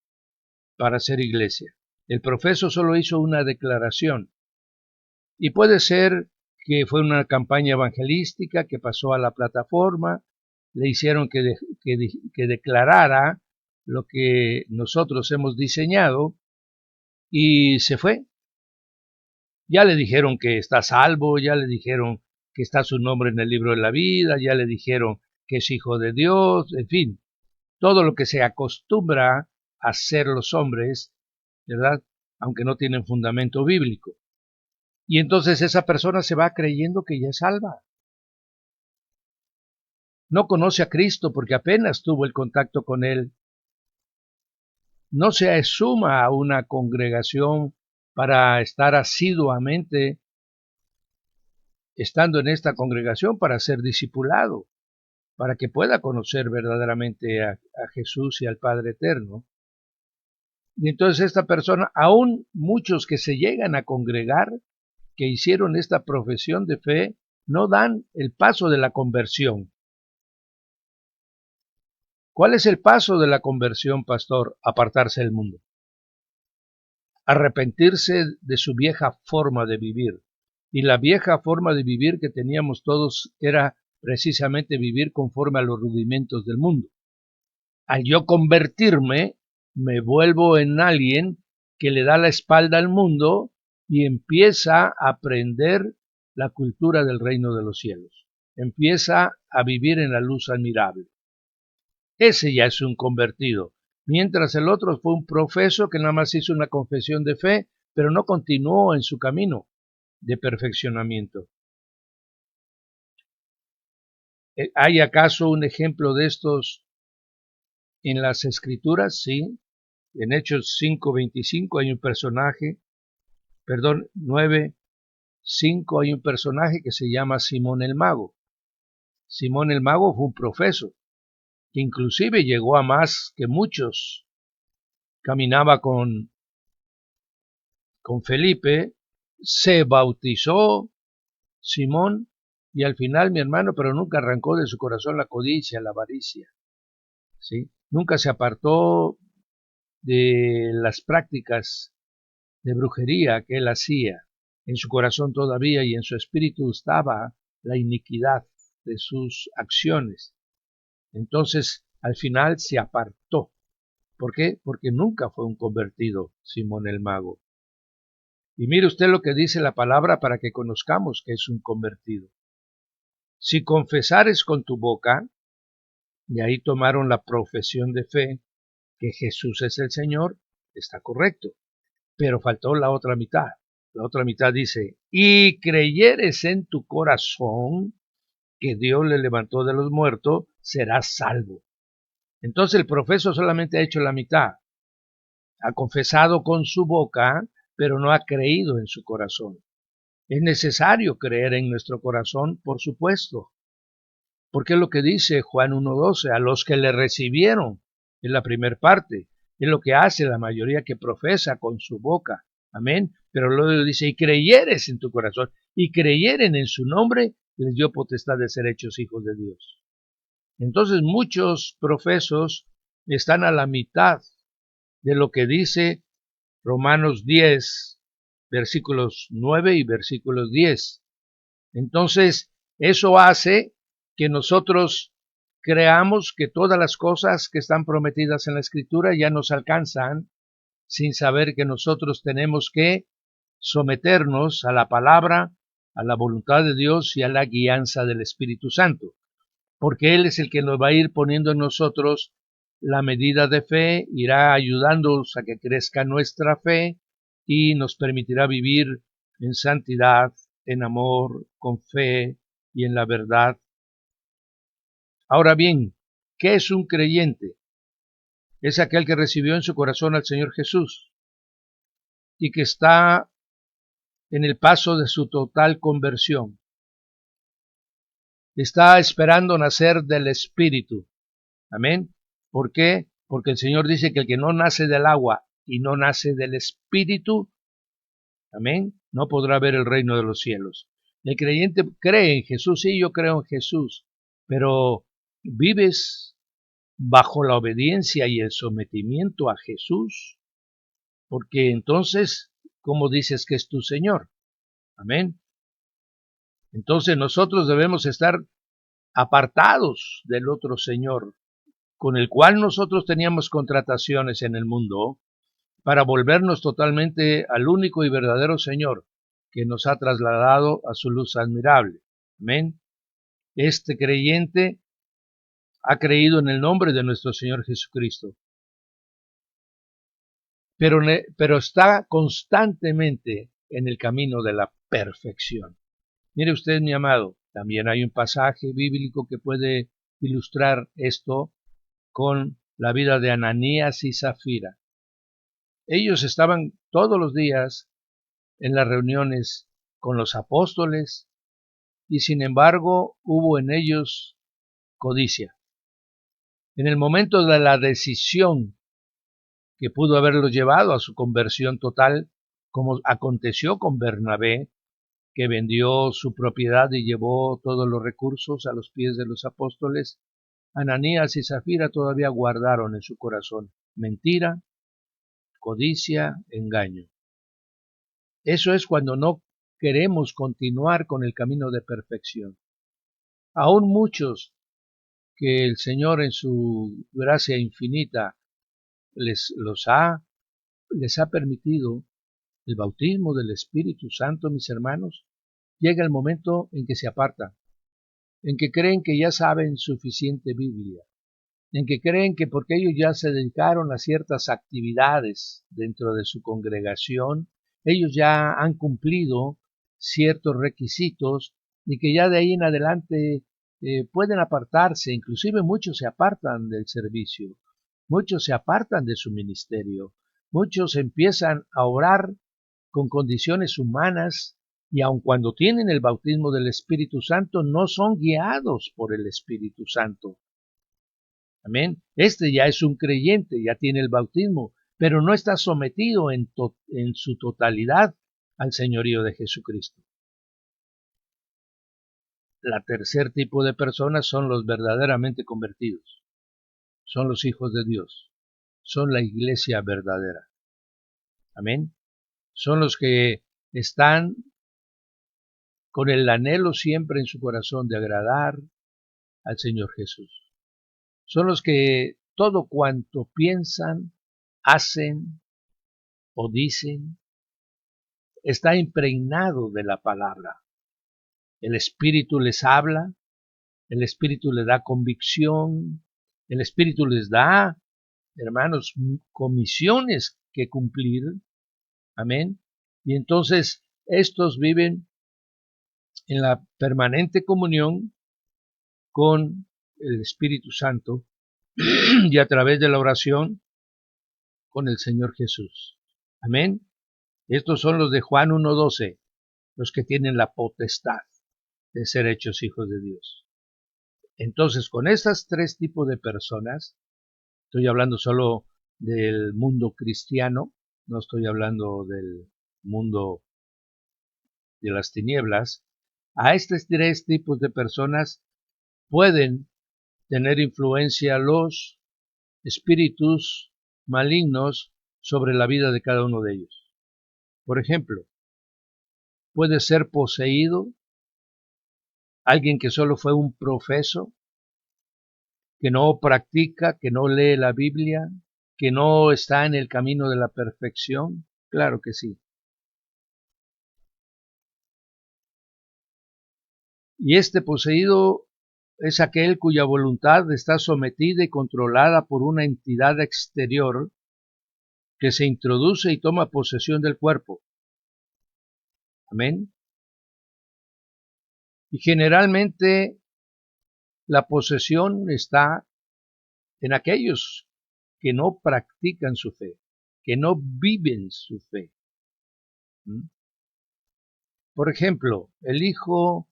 para ser iglesia. El profeso solo hizo una declaración. Y puede ser que fue una campaña evangelística que pasó a la plataforma, le hicieron que declarara lo que nosotros hemos diseñado y se fue. Ya le dijeron que está salvo, ya le dijeron que está su nombre en el libro de la vida, ya le dijeron que es hijo de Dios, en fin, todo lo que se acostumbra a hacer los hombres, ¿verdad? Aunque no tienen fundamento bíblico. Y entonces esa persona se va creyendo que ya es salva. No conoce a Cristo porque apenas tuvo el contacto con Él. No se suma a una congregación para estar asiduamente estando en esta congregación para ser discipulado, para que pueda conocer verdaderamente a Jesús y al Padre Eterno. Y entonces esta persona, aún muchos que se llegan a congregar, que hicieron esta profesión de fe, no dan el paso de la conversión. ¿Cuál es el paso de la conversión, pastor? Apartarse del mundo. Arrepentirse de su vieja forma de vivir. Y la vieja forma de vivir que teníamos todos era precisamente vivir conforme a los rudimentos del mundo. Al yo convertirme, me vuelvo en alguien que le da la espalda al mundo y empieza a aprender la cultura del reino de los cielos. Empieza a vivir en la luz admirable. Ese ya es un convertido, mientras el otro fue un profeso que nada más hizo una confesión de fe, pero no continuó en su camino de perfeccionamiento. ¿Hay acaso un ejemplo de estos en las Escrituras? Sí. En Hechos 5:25 hay un personaje perdón, 9:5 hay un personaje que se llama Simón el Mago. Simón el Mago fue un profeso, que inclusive llegó a más que muchos. Caminaba con Felipe, se bautizó Simón, y al final, mi hermano, pero nunca arrancó de su corazón la codicia, la avaricia, ¿sí? Nunca se apartó de las prácticas de brujería que él hacía. En su corazón todavía y en su espíritu estaba la iniquidad de sus acciones. Entonces, al final se apartó. ¿Por qué? Porque nunca fue un convertido, Simón el Mago. Y mire usted lo que dice la palabra para que conozcamos que es un convertido. Si confesares con tu boca, y ahí tomaron la profesión de fe, que Jesús es el Señor, está correcto. Pero faltó la otra mitad. La otra mitad dice, y creyeres en tu corazón que Dios le levantó de los muertos, serás salvo. Entonces el profeso solamente ha hecho la mitad. Ha confesado con su boca, pero no ha creído en su corazón. Es necesario creer en nuestro corazón, por supuesto. Porque es lo que dice Juan 1:12, a los que le recibieron, en la primera parte. Es lo que hace la mayoría que profesa con su boca. Amén. Pero luego dice, y creyeres en tu corazón, y creyeren en su nombre, les dio potestad de ser hechos hijos de Dios. Entonces muchos profesos están a la mitad de lo que dice Romanos 10, versículos 9 y versículos 10. Entonces, eso hace que nosotros creamos que todas las cosas que están prometidas en la Escritura ya nos alcanzan, sin saber que nosotros tenemos que someternos a la palabra, a la voluntad de Dios y a la guianza del Espíritu Santo, porque Él es el que nos va a ir poniendo en nosotros la medida de fe, irá ayudándonos a que crezca nuestra fe y nos permitirá vivir en santidad, en amor, con fe y en la verdad. Ahora bien, ¿qué es un creyente? Es aquel que recibió en su corazón al Señor Jesús y que está en el paso de su total conversión. Está esperando nacer del Espíritu. Amén. ¿Por qué? Porque el Señor dice que el que no nace del agua y no nace del Espíritu, amén, no podrá ver el reino de los cielos. El creyente cree en Jesús, sí, yo creo en Jesús, pero ¿vives bajo la obediencia y el sometimiento a Jesús? Porque entonces, ¿cómo dices que es tu Señor? Amén. Entonces nosotros debemos estar apartados del otro Señor, con el cual nosotros teníamos contrataciones en el mundo, para volvernos totalmente al único y verdadero Señor, que nos ha trasladado a su luz admirable. Amén. Este creyente ha creído en el nombre de nuestro Señor Jesucristo, pero está constantemente en el camino de la perfección. Mire usted, mi amado, también hay un pasaje bíblico que puede ilustrar esto con la vida de Ananías y Zafira. Ellos estaban todos los días en las reuniones con los apóstoles y sin embargo hubo en ellos codicia. En el momento de la decisión que pudo haberlos llevado a su conversión total, como aconteció con Bernabé, que vendió su propiedad y llevó todos los recursos a los pies de los apóstoles, Ananías y Zafira todavía guardaron en su corazón mentira, codicia, engaño. Eso es cuando no queremos continuar con el camino de perfección. Aún muchos que el Señor en su gracia infinita les ha permitido el bautismo del Espíritu Santo, mis hermanos, llega el momento en que se apartan, en que creen que ya saben suficiente Biblia, en que creen que porque ellos ya se dedicaron a ciertas actividades dentro de su congregación, ellos ya han cumplido ciertos requisitos y que ya de ahí en adelante pueden apartarse, inclusive muchos se apartan del servicio, muchos se apartan de su ministerio, muchos empiezan a orar con condiciones humanas y aun cuando tienen el bautismo del Espíritu Santo, no son guiados por el Espíritu Santo. Amén. Este ya es un creyente, ya tiene el bautismo, pero no está sometido en su totalidad al señorío de Jesucristo. La tercer tipo de personas son los verdaderamente convertidos, son los hijos de Dios, son la iglesia verdadera. Amén. Son los que están con el anhelo siempre en su corazón de agradar al Señor Jesús. Son los que todo cuanto piensan, hacen o dicen, está impregnado de la palabra. El Espíritu les habla, el Espíritu les da convicción, el Espíritu les da, hermanos, comisiones que cumplir. Amén. Y entonces estos viven en la permanente comunión con el Espíritu Santo y a través de la oración con el Señor Jesús. Amén. Estos son los de Juan 1:12, los que tienen la potestad de ser hechos hijos de Dios. Entonces, con estos tres tipos de personas, estoy hablando solo del mundo cristiano, no estoy hablando del mundo de las tinieblas. A estos tres tipos de personas pueden tener influencia los espíritus malignos sobre la vida de cada uno de ellos. Por ejemplo, puede ser poseído alguien que solo fue un profeso, que no practica, que no lee la Biblia, que no está en el camino de la perfección. Claro que sí. Y este poseído es aquel cuya voluntad está sometida y controlada por una entidad exterior que se introduce y toma posesión del cuerpo. Amén. Y generalmente la posesión está en aquellos que no practican su fe, que no viven su fe. Por ejemplo, el hijo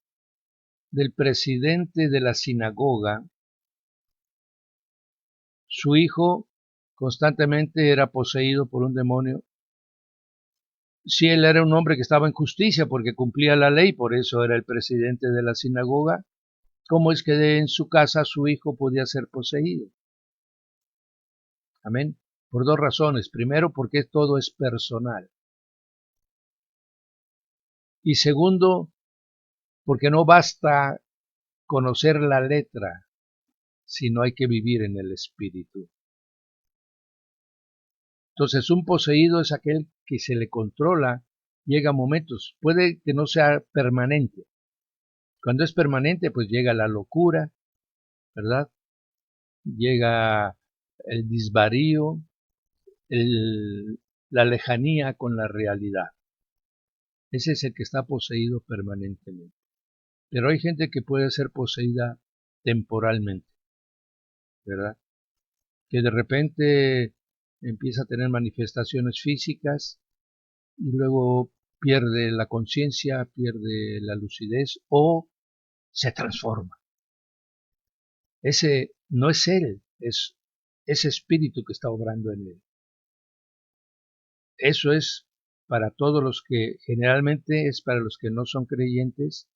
del presidente de la sinagoga, su hijo constantemente era poseído por un demonio. Si él era un hombre que estaba en justicia porque cumplía la ley, por eso era el presidente de la sinagoga, ¿cómo es que en su casa su hijo podía ser poseído? Amén. Por dos razones. Primero, porque todo es personal. Y segundo, porque no basta conocer la letra, sino hay que vivir en el espíritu. Entonces, un poseído es aquel que se le controla, llega a momentos, puede que no sea permanente. Cuando es permanente, pues llega la locura, ¿verdad? Llega el desvarío, la lejanía con la realidad. Ese es el que está poseído permanentemente. Pero hay gente que puede ser poseída temporalmente, ¿verdad? Que de repente empieza a tener manifestaciones físicas y luego pierde la conciencia, pierde la lucidez o se transforma. Ese no es él, es ese espíritu que está obrando en él. Eso es para todos los que, generalmente es para los que no son creyentes,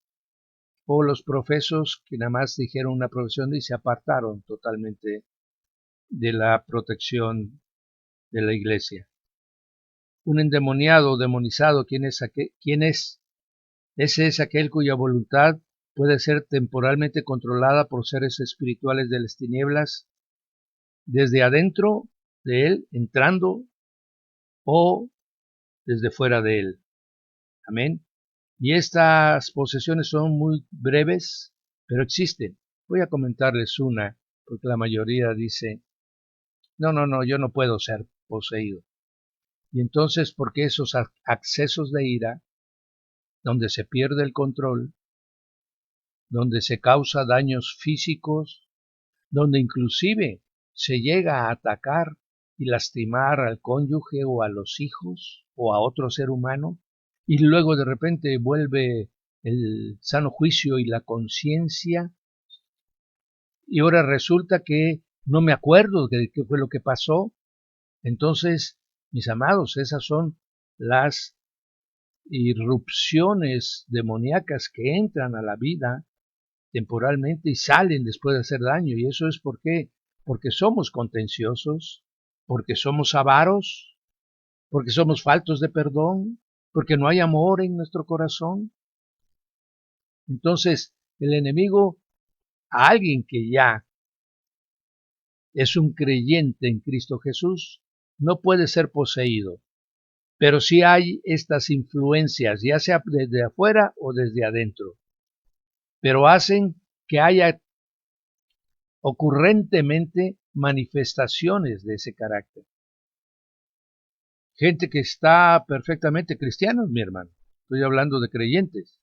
o los profesos que nada más dijeron una profesión y se apartaron totalmente de la protección de la iglesia. Un endemoniado, demonizado, ¿quién es? Ese es aquel cuya voluntad puede ser temporalmente controlada por seres espirituales de las tinieblas, desde adentro de él, entrando, o desde fuera de él. Amén. Y estas posesiones son muy breves, pero existen. Voy a comentarles una, porque la mayoría dice, no, yo no puedo ser poseído. Y entonces, porque esos accesos de ira, donde se pierde el control, donde se causa daños físicos, donde inclusive se llega a atacar y lastimar al cónyuge o a los hijos o a otro ser humano, y luego de repente vuelve el sano juicio y la conciencia, y ahora resulta que no me acuerdo de qué fue lo que pasó. Entonces, mis amados, esas son las irrupciones demoníacas que entran a la vida temporalmente y salen después de hacer daño. ¿Y eso es por qué? Porque somos contenciosos, porque somos avaros, porque somos faltos de perdón, porque no hay amor en nuestro corazón. Entonces, el enemigo, a alguien que ya es un creyente en Cristo Jesús, no puede ser poseído. Pero sí hay estas influencias, ya sea desde afuera o desde adentro, pero hacen que haya ocurrentemente manifestaciones de ese carácter. Gente que está perfectamente cristianos, mi hermano, estoy hablando de creyentes,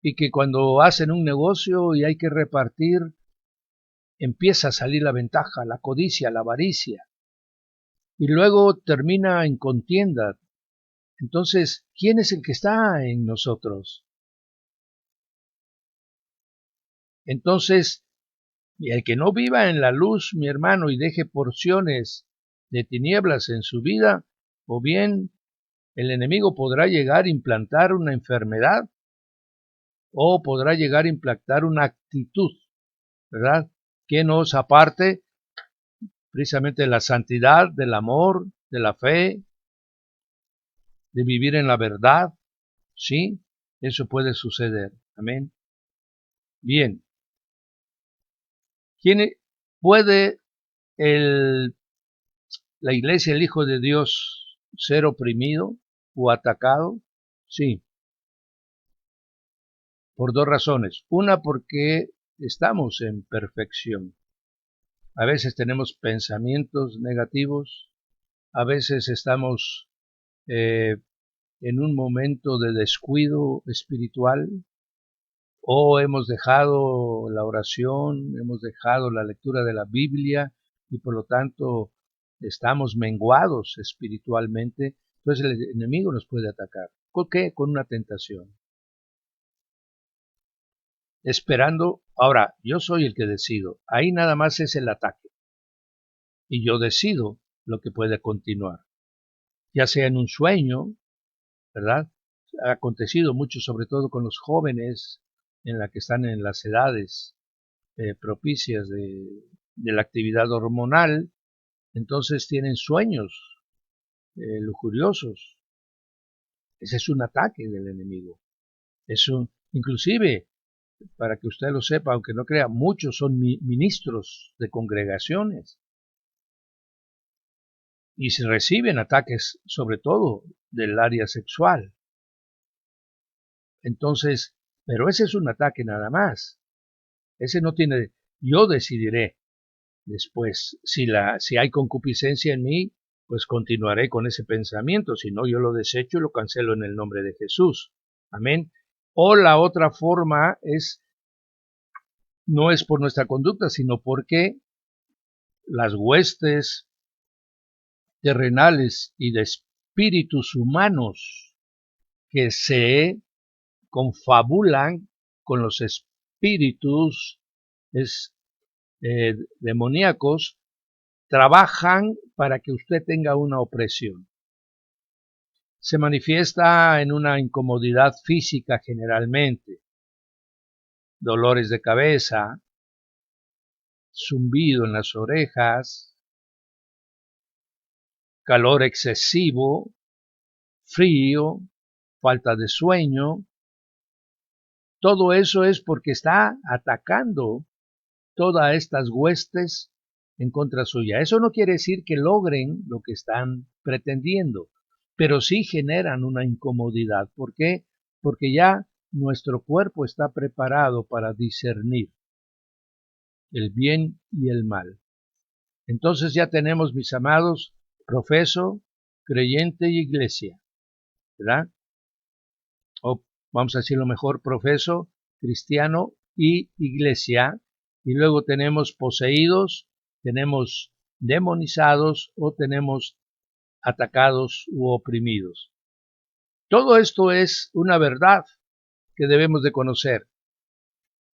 y que cuando hacen un negocio y hay que repartir, empieza a salir la ventaja, la codicia, la avaricia, y luego termina en contienda. Entonces, ¿quién es el que está en nosotros? Entonces, y el que no viva en la luz, mi hermano, y deje porciones de tinieblas en su vida, o bien el enemigo podrá llegar a implantar una enfermedad, o podrá llegar a implantar una actitud, ¿verdad? Que nos aparte precisamente de la santidad, del amor, de la fe, de vivir en la verdad, ¿sí? Eso puede suceder, amén. Bien, ¿quién puede la iglesia, el Hijo de Dios, ser oprimido o atacado? Sí, por dos razones. Una, porque estamos en perfección. A veces tenemos pensamientos negativos, a veces estamos en un momento de descuido espiritual, o hemos dejado la oración, hemos dejado la lectura de la Biblia y por lo tanto estamos menguados espiritualmente. Entonces el enemigo nos puede atacar. ¿Con qué? Con una tentación. Esperando, ahora, yo soy el que decido. Ahí nada más es el ataque. Y yo decido lo que puede continuar. Ya sea en un sueño, ¿verdad? Ha acontecido mucho, sobre todo con los jóvenes, en la que están en las edades propicias de la actividad hormonal, entonces tienen sueños lujuriosos. Ese es un ataque del enemigo. Inclusive, para que usted lo sepa, aunque no crea, muchos son ministros de congregaciones y se reciben ataques sobre todo del área sexual. Entonces, pero ese es un ataque nada más. Ese no tiene, yo decidiré después, si hay concupiscencia en mí, pues continuaré con ese pensamiento, si no yo lo desecho y lo cancelo en el nombre de Jesús. Amén. O la otra forma no es por nuestra conducta, sino porque las huestes terrenales y de espíritus humanos que se confabulan con los espíritus demoníacos, trabajan para que usted tenga una opresión. Se manifiesta en una incomodidad física generalmente, dolores de cabeza, zumbido en las orejas, calor excesivo, frío, falta de sueño. Todo eso es porque está atacando todas estas huestes en contra suya. Eso no quiere decir que logren lo que están pretendiendo, pero sí generan una incomodidad. ¿Por qué? Porque ya nuestro cuerpo está preparado para discernir el bien y el mal. Entonces ya tenemos, mis amados, profeso, creyente y iglesia, ¿verdad? O vamos a decirlo mejor, profeso, cristiano y iglesia. Y luego tenemos poseídos, tenemos demonizados o tenemos atacados u oprimidos. Todo esto es una verdad que debemos de conocer.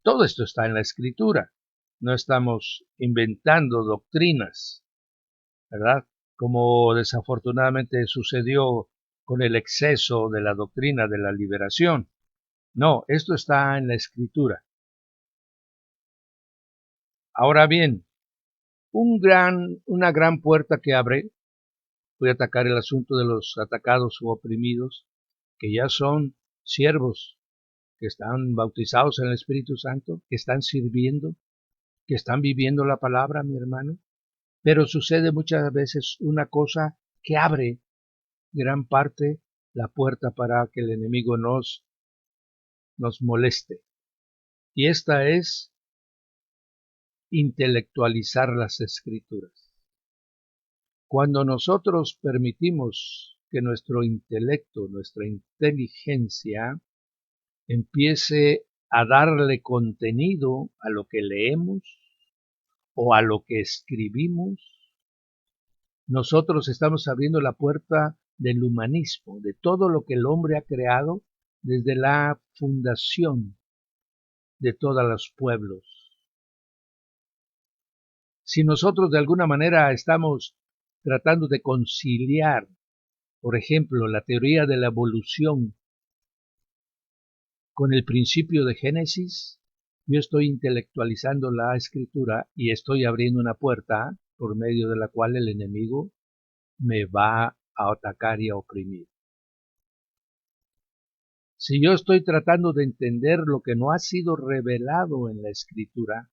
Todo esto está en la Escritura. No estamos inventando doctrinas, ¿verdad? Como desafortunadamente sucedió con el exceso de la doctrina de la liberación. No, esto está en la Escritura. Ahora bien, una gran puerta que abre, voy a atacar el asunto de los atacados u oprimidos, que ya son siervos, que están bautizados en el Espíritu Santo, que están sirviendo, que están viviendo la palabra, mi hermano. Pero sucede muchas veces una cosa que abre gran parte la puerta para que el enemigo nos moleste. Y esta es intelectualizar las Escrituras. Cuando nosotros permitimos que nuestro intelecto, nuestra inteligencia, empiece a darle contenido a lo que leemos o a lo que escribimos, nosotros estamos abriendo la puerta del humanismo, de todo lo que el hombre ha creado desde la fundación de todos los pueblos. Si nosotros de alguna manera estamos tratando de conciliar, por ejemplo, la teoría de la evolución con el principio de Génesis, yo estoy intelectualizando la Escritura y estoy abriendo una puerta por medio de la cual el enemigo me va a atacar y a oprimir. Si yo estoy tratando de entender lo que no ha sido revelado en la Escritura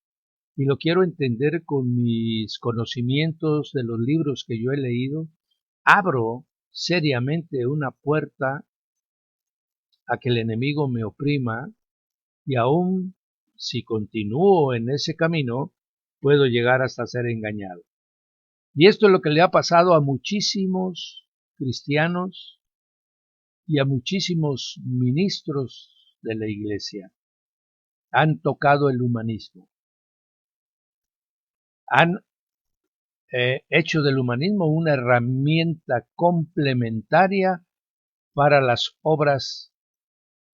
y lo quiero entender con mis conocimientos de los libros que yo he leído, abro seriamente una puerta a que el enemigo me oprima y aún si continúo en ese camino, puedo llegar hasta ser engañado. Y esto es lo que le ha pasado a muchísimos cristianos y a muchísimos ministros de la iglesia. Han tocado el humanismo. Han hecho del humanismo una herramienta complementaria para las obras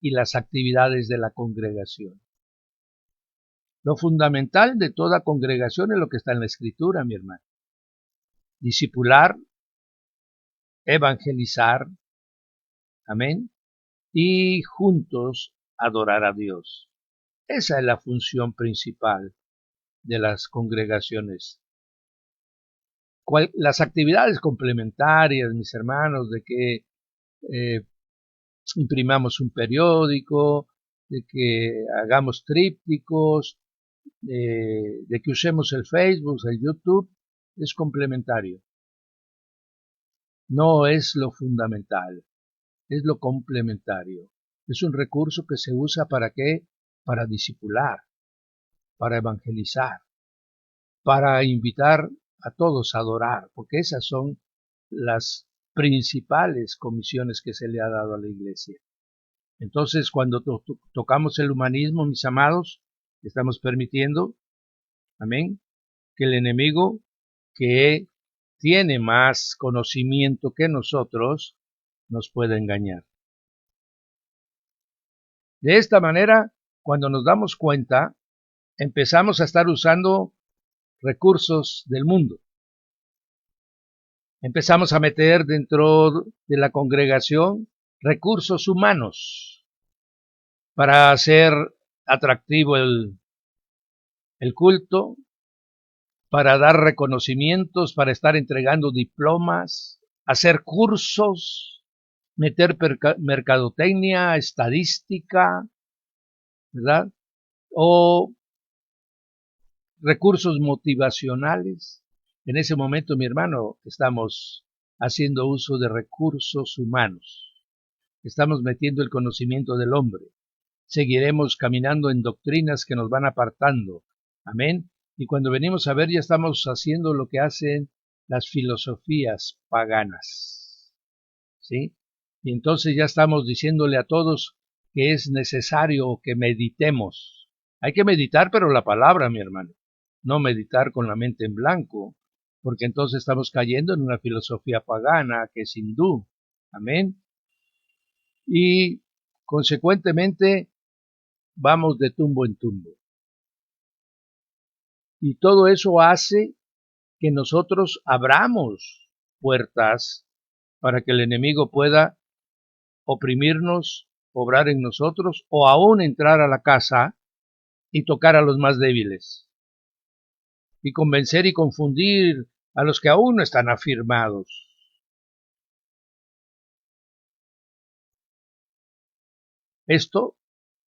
y las actividades de la congregación. Lo fundamental de toda congregación es lo que está en la Escritura, mi hermano. Discipular, evangelizar, amén, y juntos adorar a Dios. Esa es la función principal de las congregaciones. Las actividades complementarias, mis hermanos, de que imprimamos un periódico, de que hagamos trípticos, de que usemos el Facebook, el YouTube, es complementario. No es lo fundamental, es lo complementario. Es un recurso que se usa ¿para qué? Para discipular, para evangelizar, para invitar a todos a adorar, porque esas son las principales comisiones que se le ha dado a la iglesia. Entonces, cuando tocamos el humanismo, mis amados, estamos permitiendo, amén, que el enemigo, que tiene más conocimiento que nosotros, nos pueda engañar. De esta manera, cuando nos damos cuenta, empezamos a estar usando recursos del mundo. Empezamos a meter dentro de la congregación recursos humanos para hacer atractivo el culto, para dar reconocimientos, para estar entregando diplomas, hacer cursos, meter mercadotecnia, estadística, ¿verdad? O recursos motivacionales. En ese momento, mi hermano, estamos haciendo uso de recursos humanos. Estamos metiendo el conocimiento del hombre. Seguiremos caminando en doctrinas que nos van apartando. Amén. Y cuando venimos a ver, ya estamos haciendo lo que hacen las filosofías paganas. ¿Sí? Y entonces ya estamos diciéndole a todos que es necesario que meditemos. Hay que meditar, pero la palabra, mi hermano. No meditar con la mente en blanco, porque entonces estamos cayendo en una filosofía pagana que es hindú. Amén. Y consecuentemente vamos de tumbo en tumbo. Y todo eso hace que nosotros abramos puertas para que el enemigo pueda oprimirnos, obrar en nosotros o aún entrar a la casa y tocar a los más débiles y convencer y confundir a los que aún no están afirmados. Esto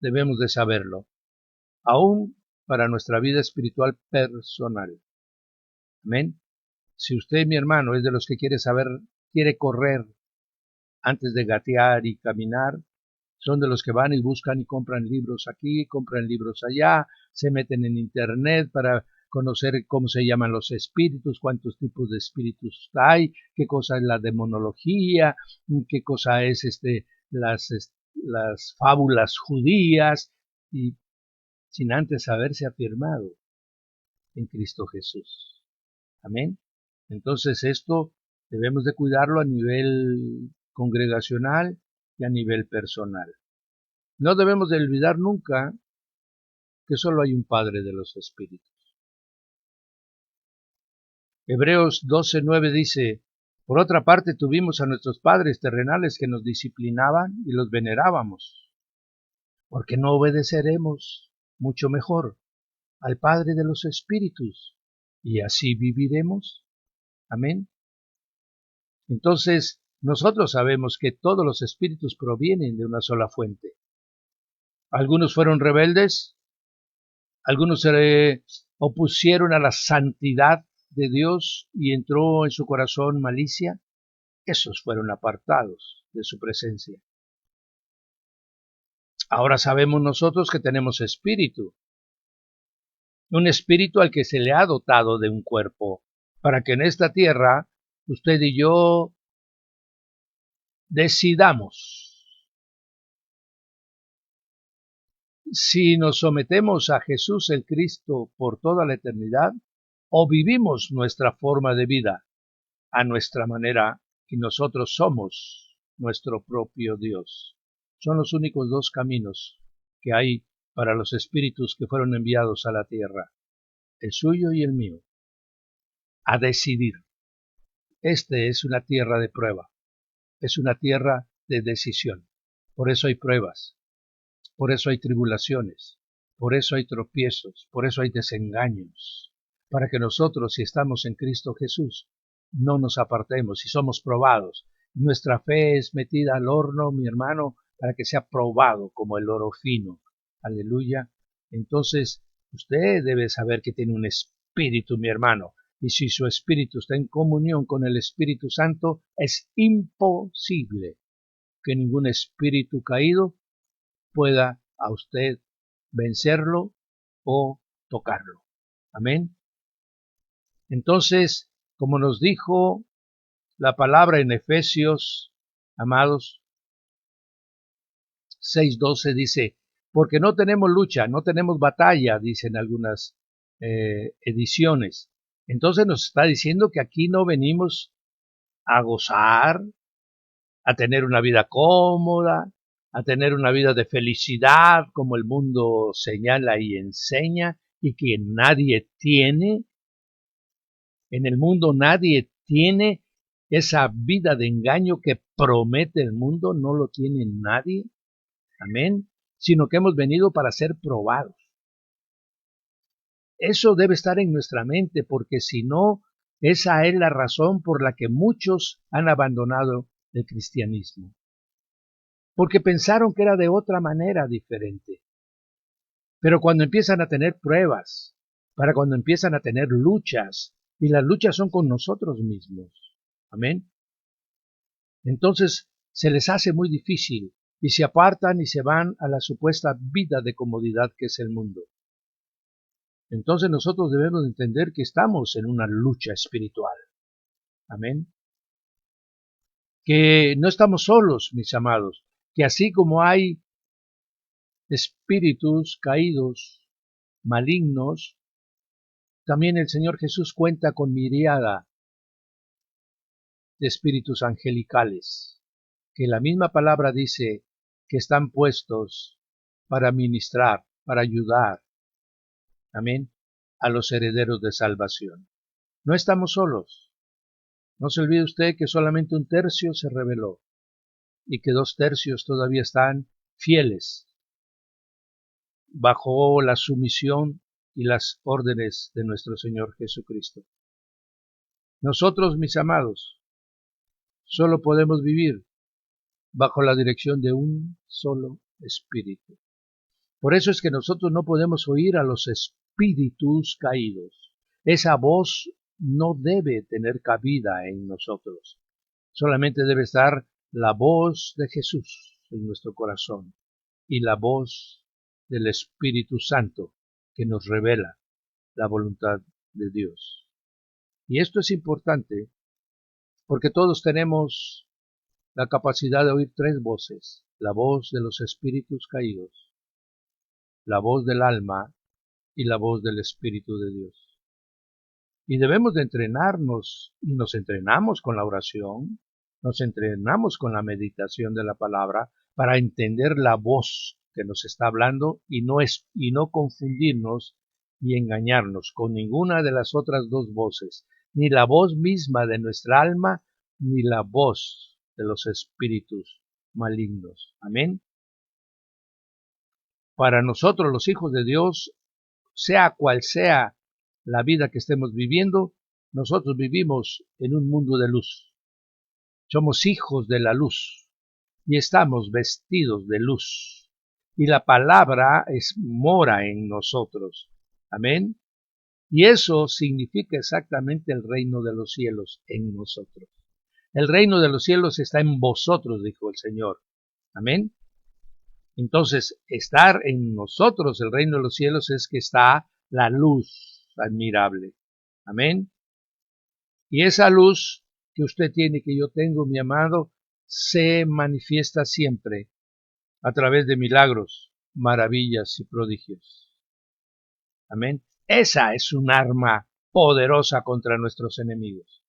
debemos de saberlo, aún para nuestra vida espiritual personal. Amén. Si usted, mi hermano, es de los que quiere correr antes de gatear y caminar, son de los que van y buscan y compran libros aquí, compran libros allá, se meten en internet para conocer cómo se llaman los espíritus, cuántos tipos de espíritus hay, qué cosa es la demonología, qué cosa es las fábulas judías, y sin antes haberse afirmado en Cristo Jesús. Amén. Entonces esto debemos de cuidarlo a nivel congregacional y a nivel personal. No debemos de olvidar nunca que solo hay un Padre de los Espíritus. Hebreos 12:9 dice, por otra parte tuvimos a nuestros padres terrenales que nos disciplinaban y los venerábamos. ¿Por qué no obedeceremos mucho mejor al Padre de los Espíritus y así viviremos? Amén. Entonces, nosotros sabemos que todos los espíritus provienen de una sola fuente. Algunos fueron rebeldes, algunos se opusieron a la santidad de Dios y entró en su corazón malicia. Esos fueron apartados de su presencia. Ahora sabemos nosotros que tenemos espíritu, un espíritu al que se le ha dotado de un cuerpo, para que en esta tierra usted y yo decidamos si nos sometemos a Jesús el Cristo por toda la eternidad o vivimos nuestra forma de vida a nuestra manera y nosotros somos nuestro propio Dios. Son los únicos dos caminos que hay para los espíritus que fueron enviados a la tierra, el suyo y el mío, a decidir. Este es una tierra de prueba, es una tierra de decisión. Por eso hay pruebas, por eso hay tribulaciones, por eso hay tropiezos, por eso hay desengaños, para que nosotros, si estamos en Cristo Jesús, no nos apartemos y somos probados. Nuestra fe es metida al horno, mi hermano, para que sea probado como el oro fino. Aleluya. Entonces, usted debe saber que tiene un espíritu, mi hermano, y si su espíritu está en comunión con el Espíritu Santo, es imposible que ningún espíritu caído pueda a usted vencerlo o tocarlo. Amén. Entonces, como nos dijo la palabra en Efesios, amados, 6:12 dice, porque no tenemos lucha, no tenemos batalla, dicen algunas ediciones. Entonces nos está diciendo que aquí no venimos a gozar, a tener una vida cómoda, a tener una vida de felicidad como el mundo señala y enseña y que nadie tiene. En el mundo nadie tiene esa vida de engaño que promete el mundo, no lo tiene nadie. Amén. Sino que hemos venido para ser probados. Eso debe estar en nuestra mente porque si no, esa es la razón por la que muchos han abandonado el cristianismo. Porque pensaron que era de otra manera diferente. Pero cuando empiezan a tener pruebas, para cuando empiezan a tener luchas, y las luchas son con nosotros mismos, amén, entonces se les hace muy difícil y se apartan y se van a la supuesta vida de comodidad que es el mundo. Entonces nosotros debemos entender que estamos en una lucha espiritual, amén, que no estamos solos, mis amados, que así como hay espíritus caídos, malignos, también el Señor Jesús cuenta con miríada de espíritus angelicales, que la misma palabra dice que están puestos para ministrar, para ayudar, amén, a los herederos de salvación. No estamos solos. No se olvide usted que solamente 1/3 se rebeló y que 2/3 todavía están fieles bajo la sumisión y las órdenes de nuestro Señor Jesucristo. Nosotros, mis amados, solo podemos vivir bajo la dirección de un solo espíritu. Por eso es que nosotros no podemos oír a los espíritus caídos. Esa voz no debe tener cabida en nosotros. Solamente debe estar la voz de Jesús en nuestro corazón y la voz del Espíritu Santo que nos revela la voluntad de Dios. Y esto es importante porque todos tenemos la capacidad de oír 3 voces: la voz de los espíritus caídos, la voz del alma y la voz del Espíritu de Dios. Y debemos de entrenarnos, y nos entrenamos con la oración, nos entrenamos con la meditación de la palabra para entender la voz que nos está hablando y no confundirnos y engañarnos con ninguna de las otras 2 voces, ni la voz misma de nuestra alma, ni la voz de los espíritus malignos. Amén. Para nosotros, los hijos de Dios, sea cual sea la vida que estemos viviendo, nosotros vivimos en un mundo de luz. Somos hijos de la luz y estamos vestidos de luz. Y la palabra mora en nosotros. Amén. Y eso significa exactamente el reino de los cielos en nosotros. El reino de los cielos está en vosotros, dijo el Señor. Amén. Entonces, estar en nosotros, el reino de los cielos, es que está la luz admirable. Amén. Y esa luz que usted tiene, que yo tengo, mi amado, se manifiesta siempre a través de milagros, maravillas y prodigios. Amén. Esa es un arma poderosa contra nuestros enemigos.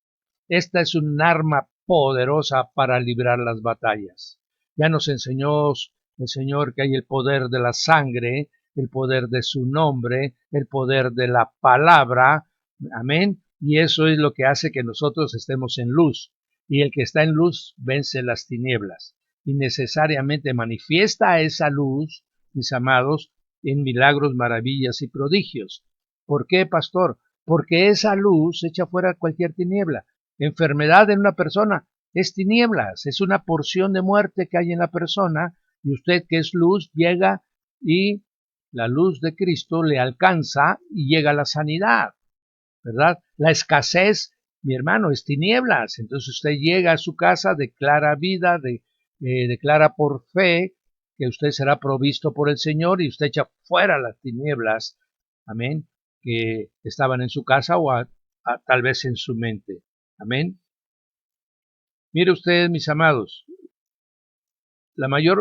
Esta es un arma poderosa para librar las batallas. Ya nos enseñó el Señor que hay el poder de la sangre, el poder de su nombre, el poder de la palabra. Amén. Y eso es lo que hace que nosotros estemos en luz. Y el que está en luz vence las tinieblas. Y necesariamente manifiesta esa luz, mis amados, en milagros, maravillas y prodigios. ¿Por qué, pastor? Porque esa luz echa fuera cualquier tiniebla. Enfermedad en una persona es tinieblas, es una porción de muerte que hay en la persona, y usted, que es luz, llega y la luz de Cristo le alcanza y llega a la sanidad, ¿verdad? La escasez, mi hermano, es tinieblas. Entonces usted llega a su casa, declara vida, declara por fe que usted será provisto por el Señor, y usted echa fuera las tinieblas, amén, que estaban en su casa o tal vez en su mente. Amén. Mire usted, mis amados,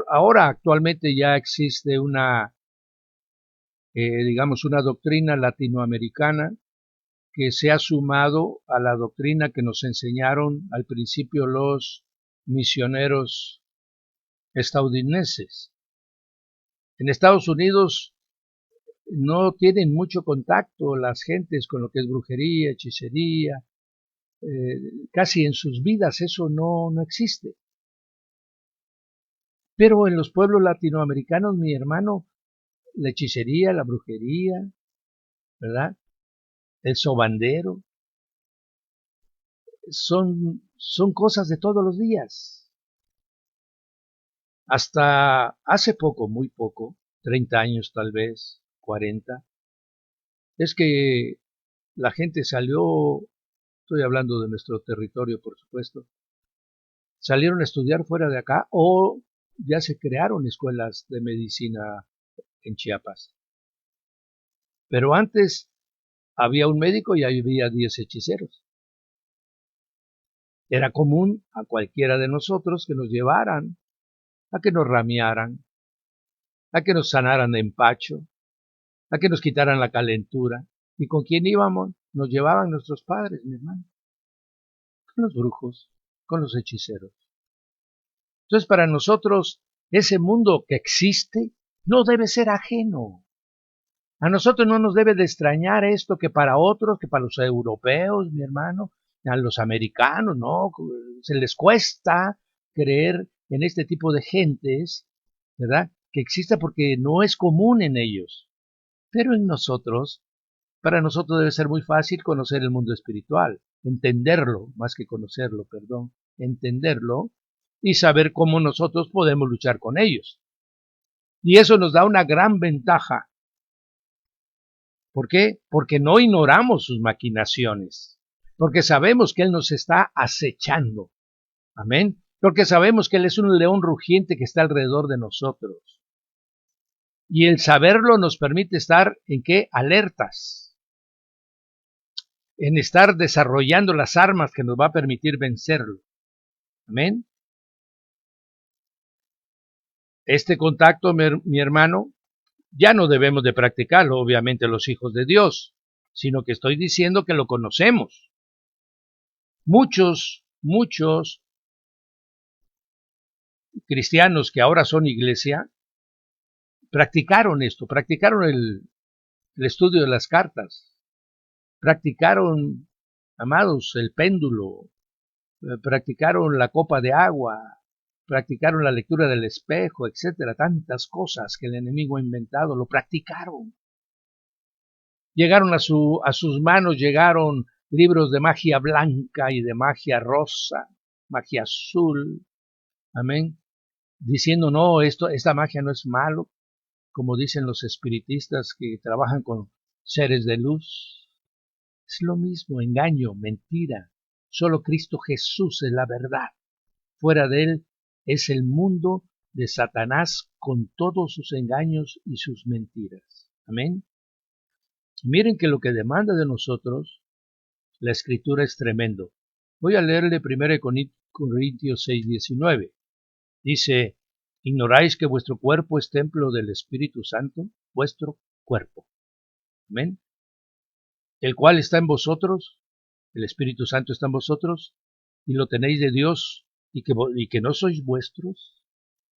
ahora actualmente ya existe una doctrina latinoamericana que se ha sumado a la doctrina que nos enseñaron al principio los misioneros estadounidenses. En Estados Unidos no tienen mucho contacto las gentes con lo que es brujería, hechicería, casi en sus vidas eso no existe. Pero en los pueblos latinoamericanos, mi hermano, la hechicería, la brujería, ¿verdad? El sobandero, son cosas de todos los días. Hasta hace poco, muy poco, 30 años tal vez, 40, es que la gente salió, estoy hablando de nuestro territorio, por supuesto, salieron a estudiar fuera de acá, o ya se crearon escuelas de medicina en Chiapas. Pero antes había un médico y había 10 hechiceros. Era común a cualquiera de nosotros que nos llevaran, a que nos ramearan, a que nos sanaran de empacho, a que nos quitaran la calentura, ¿Y con quién íbamos? Nos llevaban nuestros padres, mi hermano. Con los brujos, con los hechiceros. Entonces, para nosotros, ese mundo que existe no debe ser ajeno. A nosotros no nos debe de extrañar esto que para otros, que para los europeos, mi hermano, a los americanos, no, se les cuesta creer en este tipo de gentes, ¿verdad? Que exista porque no es común en ellos. Pero en nosotros, para nosotros debe ser muy fácil conocer el mundo espiritual, entenderlo, más que conocerlo, perdón, entenderlo y saber cómo nosotros podemos luchar con ellos. Y eso nos da una gran ventaja. ¿Por qué? Porque no ignoramos sus maquinaciones, porque sabemos que Él nos está acechando. Amén. Porque sabemos que Él es un león rugiente que está alrededor de nosotros. Y el saberlo nos permite estar en qué? Alertas. En estar desarrollando las armas que nos va a permitir vencerlo. Amén. Este contacto, mi hermano, ya no debemos de practicarlo, obviamente, los hijos de Dios, sino que estoy diciendo que lo conocemos. Muchos cristianos que ahora son iglesia, practicaron esto, practicaron el estudio de las cartas, practicaron, amados, el péndulo, practicaron la copa de agua, practicaron la lectura del espejo, etcétera, tantas cosas que el enemigo ha inventado, lo practicaron. Llegaron a sus manos, llegaron libros de magia blanca y de magia rosa, magia azul, amén, diciendo no, esta magia no es malo, como dicen los espiritistas que trabajan con seres de luz. Es lo mismo, engaño, mentira. Solo Cristo Jesús es la verdad. Fuera de Él es el mundo de Satanás con todos sus engaños y sus mentiras. Amén. Miren que lo que demanda de nosotros la Escritura es tremendo. Voy a leerle 1 Corintios 6:19. Dice, ¿ignoráis que vuestro cuerpo es templo del Espíritu Santo? Vuestro cuerpo. Amén. El cual está en vosotros, el Espíritu Santo está en vosotros, y lo tenéis de Dios, y que no sois vuestros,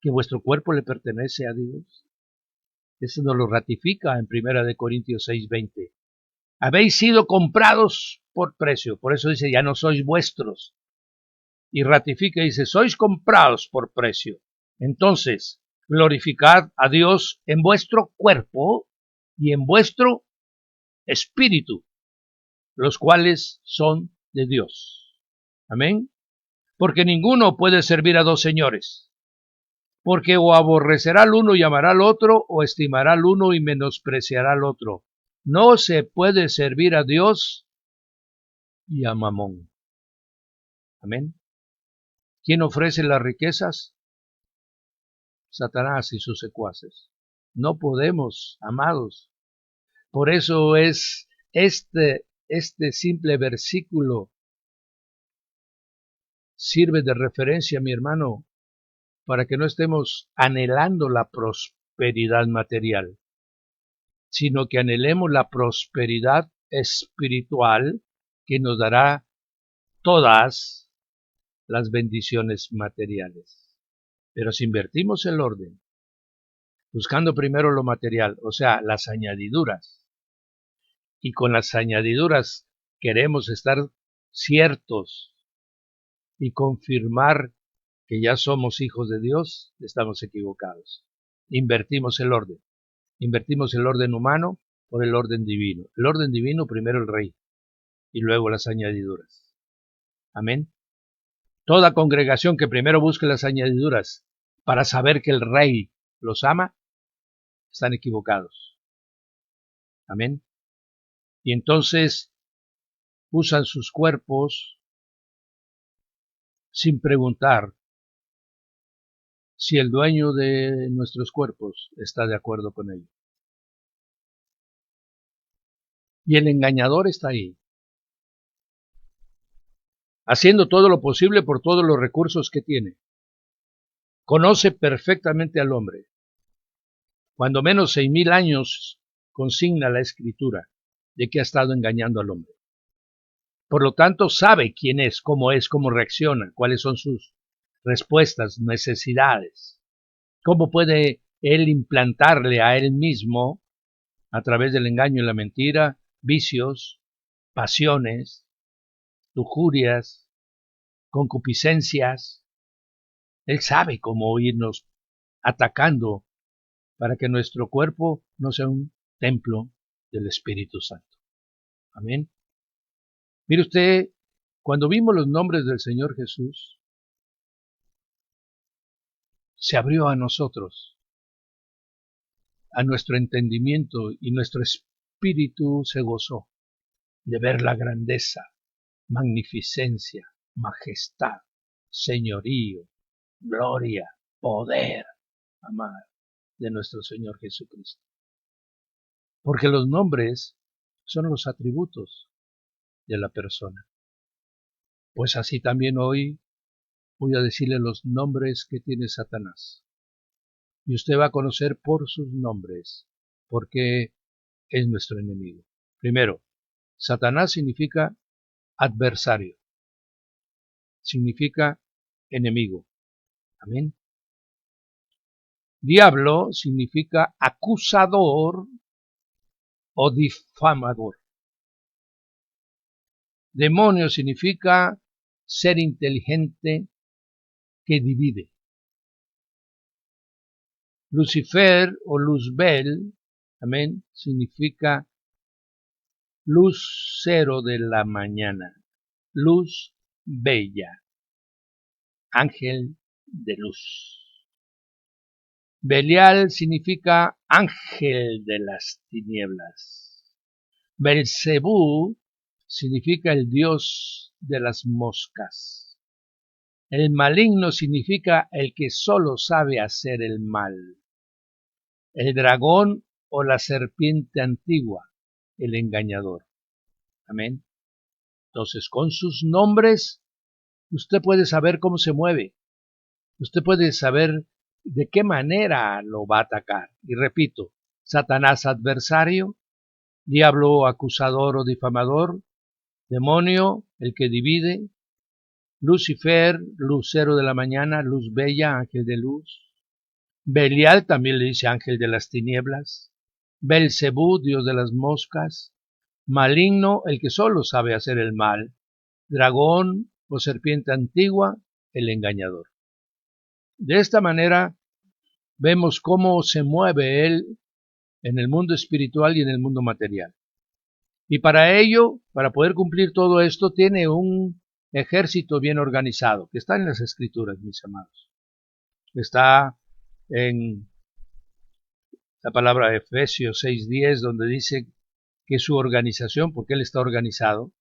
que vuestro cuerpo le pertenece a Dios. Eso nos lo ratifica en 1 Corintios 6:20. Habéis sido comprados por precio, por eso dice, ya no sois vuestros. Y ratifica y dice, sois comprados por precio. Entonces, glorificad a Dios en vuestro cuerpo y en vuestro espíritu, los cuales son de Dios. Amén. Porque ninguno puede servir a dos señores, porque o aborrecerá al uno y amará al otro, o estimará al uno y menospreciará al otro. No se puede servir a Dios y a Mamón. Amén. ¿Quién ofrece las riquezas? Satanás y sus secuaces. No podemos, amados. Por eso es este simple versículo sirve de referencia, mi hermano, para que no estemos anhelando la prosperidad material, sino que anhelemos la prosperidad espiritual que nos dará todas las bendiciones materiales. Pero si invertimos el orden, buscando primero lo material, o sea, las añadiduras, y con las añadiduras queremos estar ciertos y confirmar que ya somos hijos de Dios, estamos equivocados. Invertimos el orden humano por el orden divino. El orden divino primero el rey y luego las añadiduras. Amén. Toda congregación que primero busque las añadiduras para saber que el rey los ama, están equivocados. Amén. Y entonces usan sus cuerpos sin preguntar si el dueño de nuestros cuerpos está de acuerdo con ello. Y el engañador está ahí, haciendo todo lo posible por todos los recursos que tiene. Conoce perfectamente al hombre. Cuando menos 6,000 años consigna la Escritura de que ha estado engañando al hombre. Por lo tanto, sabe quién es, cómo reacciona, cuáles son sus respuestas, necesidades. Cómo puede él implantarle a él mismo, a través del engaño y la mentira, vicios, pasiones, lujurias, concupiscencias. Él sabe cómo irnos atacando para que nuestro cuerpo no sea un templo del Espíritu Santo. Amén. Mire usted, cuando vimos los nombres del Señor Jesús, se abrió a nosotros, a nuestro entendimiento, y nuestro espíritu se gozó de ver la grandeza, magnificencia, majestad, señorío, gloria, poder, amar, de nuestro Señor Jesucristo. Porque los nombres son los atributos de la persona. Pues así también hoy voy a decirle los nombres que tiene Satanás. Y usted va a conocer por sus nombres, porque es nuestro enemigo. Primero, Satanás significa adversario, significa enemigo. Amén. Diablo significa acusador o difamador. Demonio significa ser inteligente que divide. Lucifer o Luzbel, amén, significa lucero de la mañana, luz bella, ángel de luz. Belial significa ángel de las tinieblas. Belcebú significa el dios de las moscas. El maligno significa el que solo sabe hacer el mal. El dragón o la serpiente antigua, el engañador. Amén. Entonces, con sus nombres, usted puede saber cómo se mueve. Usted puede saber de qué manera lo va a atacar. Y repito, Satanás adversario, diablo acusador o difamador, demonio, el que divide, Lucifer, lucero de la mañana, luz bella, ángel de luz. Belial también le dice ángel de las tinieblas. Belcebú, dios de las moscas. Maligno, el que solo sabe hacer el mal. Dragón o serpiente antigua, el engañador. De esta manera vemos cómo se mueve él en el mundo espiritual y en el mundo material. Y para ello, para poder cumplir todo esto, tiene un ejército bien organizado, que está en las Escrituras, mis amados. Está en la palabra de Efesios 6:10, donde dice que su organización, porque él está organizado,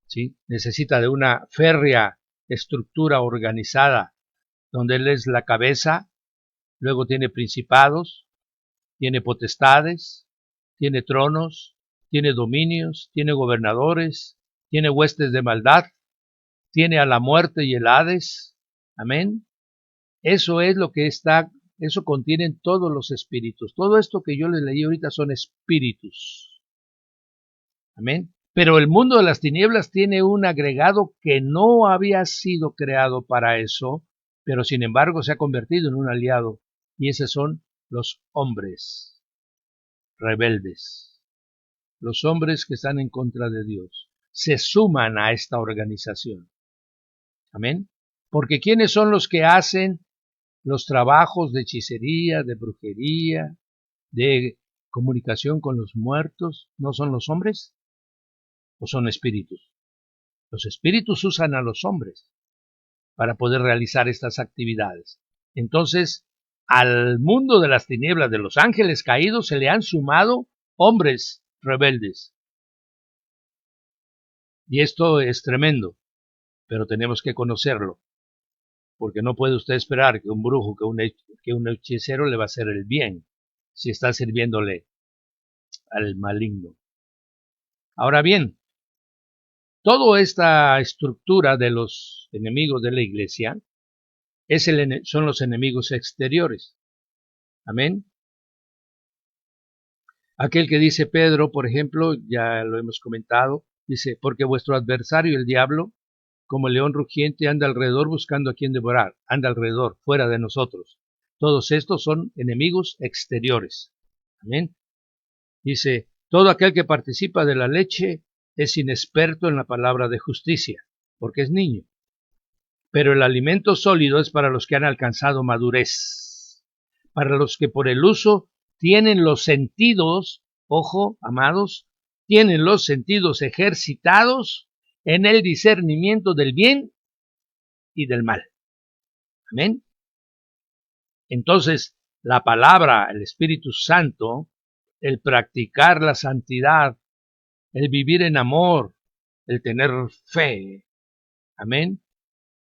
¿sí?, necesita de una férrea estructura organizada, donde él es la cabeza, luego tiene principados, tiene potestades, tiene tronos, tiene dominios, tiene gobernadores, tiene huestes de maldad, tiene a la muerte y el Hades. Amén. Eso es lo que está, eso contienen todos los espíritus. Todo esto que yo les leí ahorita son espíritus. Amén. Pero el mundo de las tinieblas tiene un agregado que no había sido creado para eso, pero sin embargo se ha convertido en un aliado, y esos son los hombres rebeldes. Los hombres que están en contra de Dios se suman a esta organización. Amén. Porque ¿quiénes son los que hacen los trabajos de hechicería, de brujería, de comunicación con los muertos? ¿No son los hombres? ¿O son espíritus? Los espíritus usan a los hombres para poder realizar estas actividades. Entonces, al mundo de las tinieblas de los ángeles caídos se le han sumado hombres rebeldes. Y esto es tremendo, pero tenemos que conocerlo, porque no puede usted esperar que un brujo, que un hechicero le va a hacer el bien, si está sirviéndole al maligno. Ahora bien, toda esta estructura de los enemigos de la iglesia son los enemigos exteriores. Amén. Aquel que dice Pedro, por ejemplo, ya lo hemos comentado, dice, porque vuestro adversario, el diablo, como león rugiente, anda alrededor buscando a quien devorar, anda alrededor, fuera de nosotros. Todos estos son enemigos exteriores. Amén. Dice, todo aquel que participa de la leche es inexperto en la palabra de justicia, porque es niño. Pero el alimento sólido es para los que han alcanzado madurez, para los que por el uso tienen los sentidos, ojo, amados, tienen los sentidos ejercitados en el discernimiento del bien y del mal. Amén. Entonces, la palabra, el Espíritu Santo, el practicar la santidad, el vivir en amor, el tener fe, amén,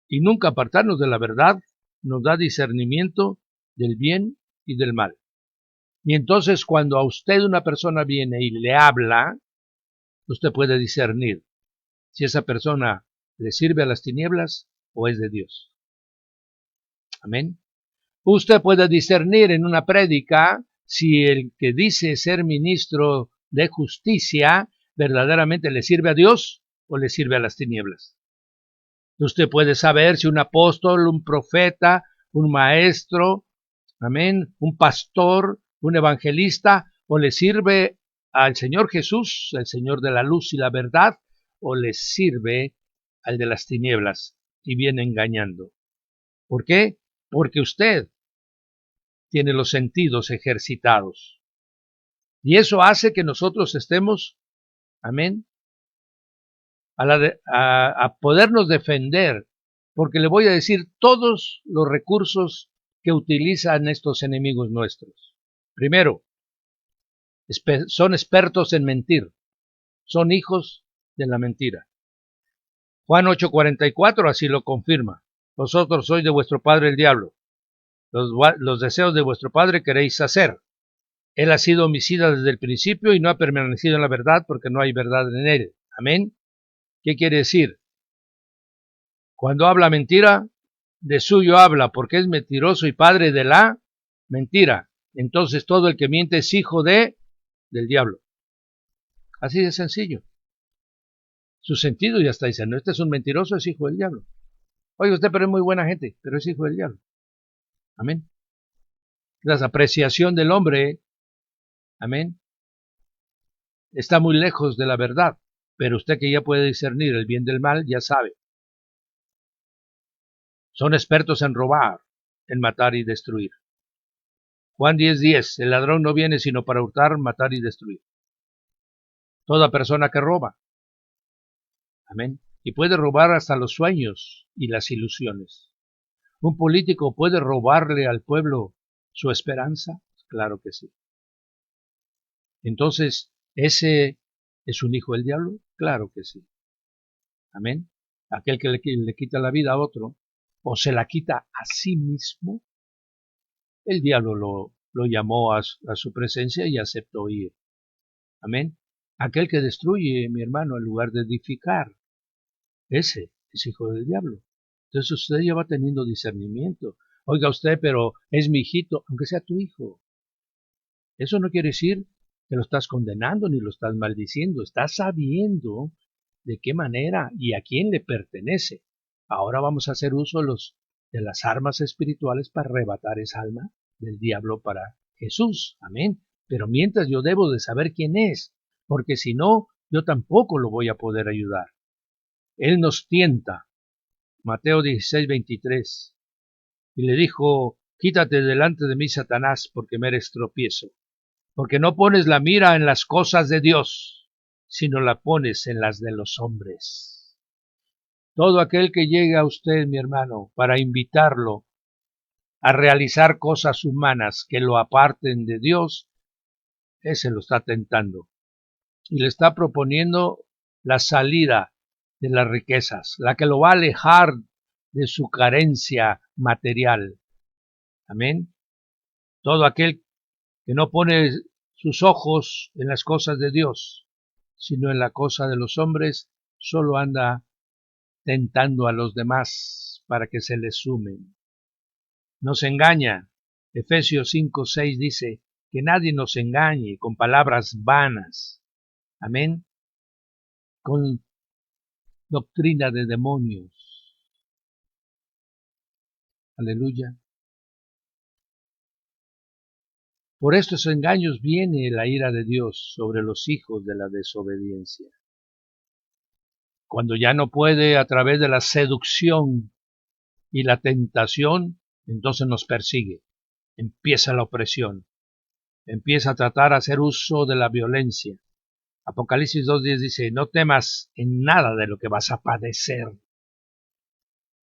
y nunca apartarnos de la verdad, nos da discernimiento del bien y del mal. Y entonces cuando a usted una persona viene y le habla, usted puede discernir si esa persona le sirve a las tinieblas o es de Dios. Amén. Usted puede discernir en una prédica si el que dice ser ministro de justicia verdaderamente le sirve a Dios o le sirve a las tinieblas. Usted puede saber si un apóstol, un profeta, un maestro, amén, un pastor, un evangelista, o le sirve al Señor Jesús, el Señor de la luz y la verdad, o le sirve al de las tinieblas y viene engañando. ¿Por qué? Porque usted tiene los sentidos ejercitados. Y eso hace que nosotros estemos, amén, a podernos defender, porque le voy a decir todos los recursos que utilizan estos enemigos nuestros. Primero, son expertos en mentir, son hijos de la mentira. Juan 8:44 así lo confirma. Vosotros sois de vuestro padre el diablo, los deseos de vuestro padre queréis hacer. Él ha sido homicida desde el principio y no ha permanecido en la verdad porque no hay verdad en él. Amén. ¿Qué quiere decir? Cuando habla mentira, de suyo habla, porque es mentiroso y padre de la mentira. Entonces todo el que miente es hijo del diablo. Así de sencillo. Su sentido ya está diciendo, este es un mentiroso, es hijo del diablo. Oye, usted pero es muy buena gente, pero es hijo del diablo. Amén. La apreciación del hombre, amén, está muy lejos de la verdad, pero usted que ya puede discernir el bien del mal, ya sabe. Son expertos en robar, en matar y destruir. Juan 10:10, el ladrón no viene sino para hurtar, matar y destruir. Toda persona que roba, amén, y puede robar hasta los sueños y las ilusiones. ¿Un político puede robarle al pueblo su esperanza? Claro que sí. Entonces, ¿ese es un hijo del diablo? Claro que sí. Amén. Aquel que le quita la vida a otro, o se la quita a sí mismo, el diablo lo llamó a su presencia y aceptó ir. Amén. Aquel que destruye, mi hermano, en lugar de edificar, ese es hijo del diablo. Entonces usted ya va teniendo discernimiento. Oiga usted, pero es mi hijito, aunque sea tu hijo. Eso no quiere decir que lo estás condenando ni lo estás maldiciendo. Estás sabiendo de qué manera y a quién le pertenece. Ahora vamos a hacer uso de las armas espirituales para arrebatar esa alma del diablo para Jesús. Amén. Pero mientras yo debo de saber quién es, porque si no, yo tampoco lo voy a poder ayudar. Él nos tienta. Mateo 16:23. Y le dijo, quítate delante de mí, Satanás, porque me eres tropiezo. Porque no pones la mira en las cosas de Dios, sino la pones en las de los hombres. Todo aquel que llegue a usted, mi hermano, para invitarlo a realizar cosas humanas que lo aparten de Dios, ese lo está tentando. Y le está proponiendo la salida de las riquezas, la que lo va a alejar de su carencia material. Amén. Todo aquel que no pone sus ojos en las cosas de Dios, sino en la cosa de los hombres, solo anda tentando a los demás para que se les sumen. Nos engaña. Efesios 5:6 dice que nadie nos engañe con palabras vanas, amén, con doctrina de demonios, aleluya. Por estos engaños viene la ira de Dios sobre los hijos de la desobediencia. Cuando ya no puede a través de la seducción y la tentación, entonces nos persigue. Empieza la opresión. Empieza a tratar a hacer uso de la violencia. Apocalipsis 2:10 dice, no temas en nada de lo que vas a padecer.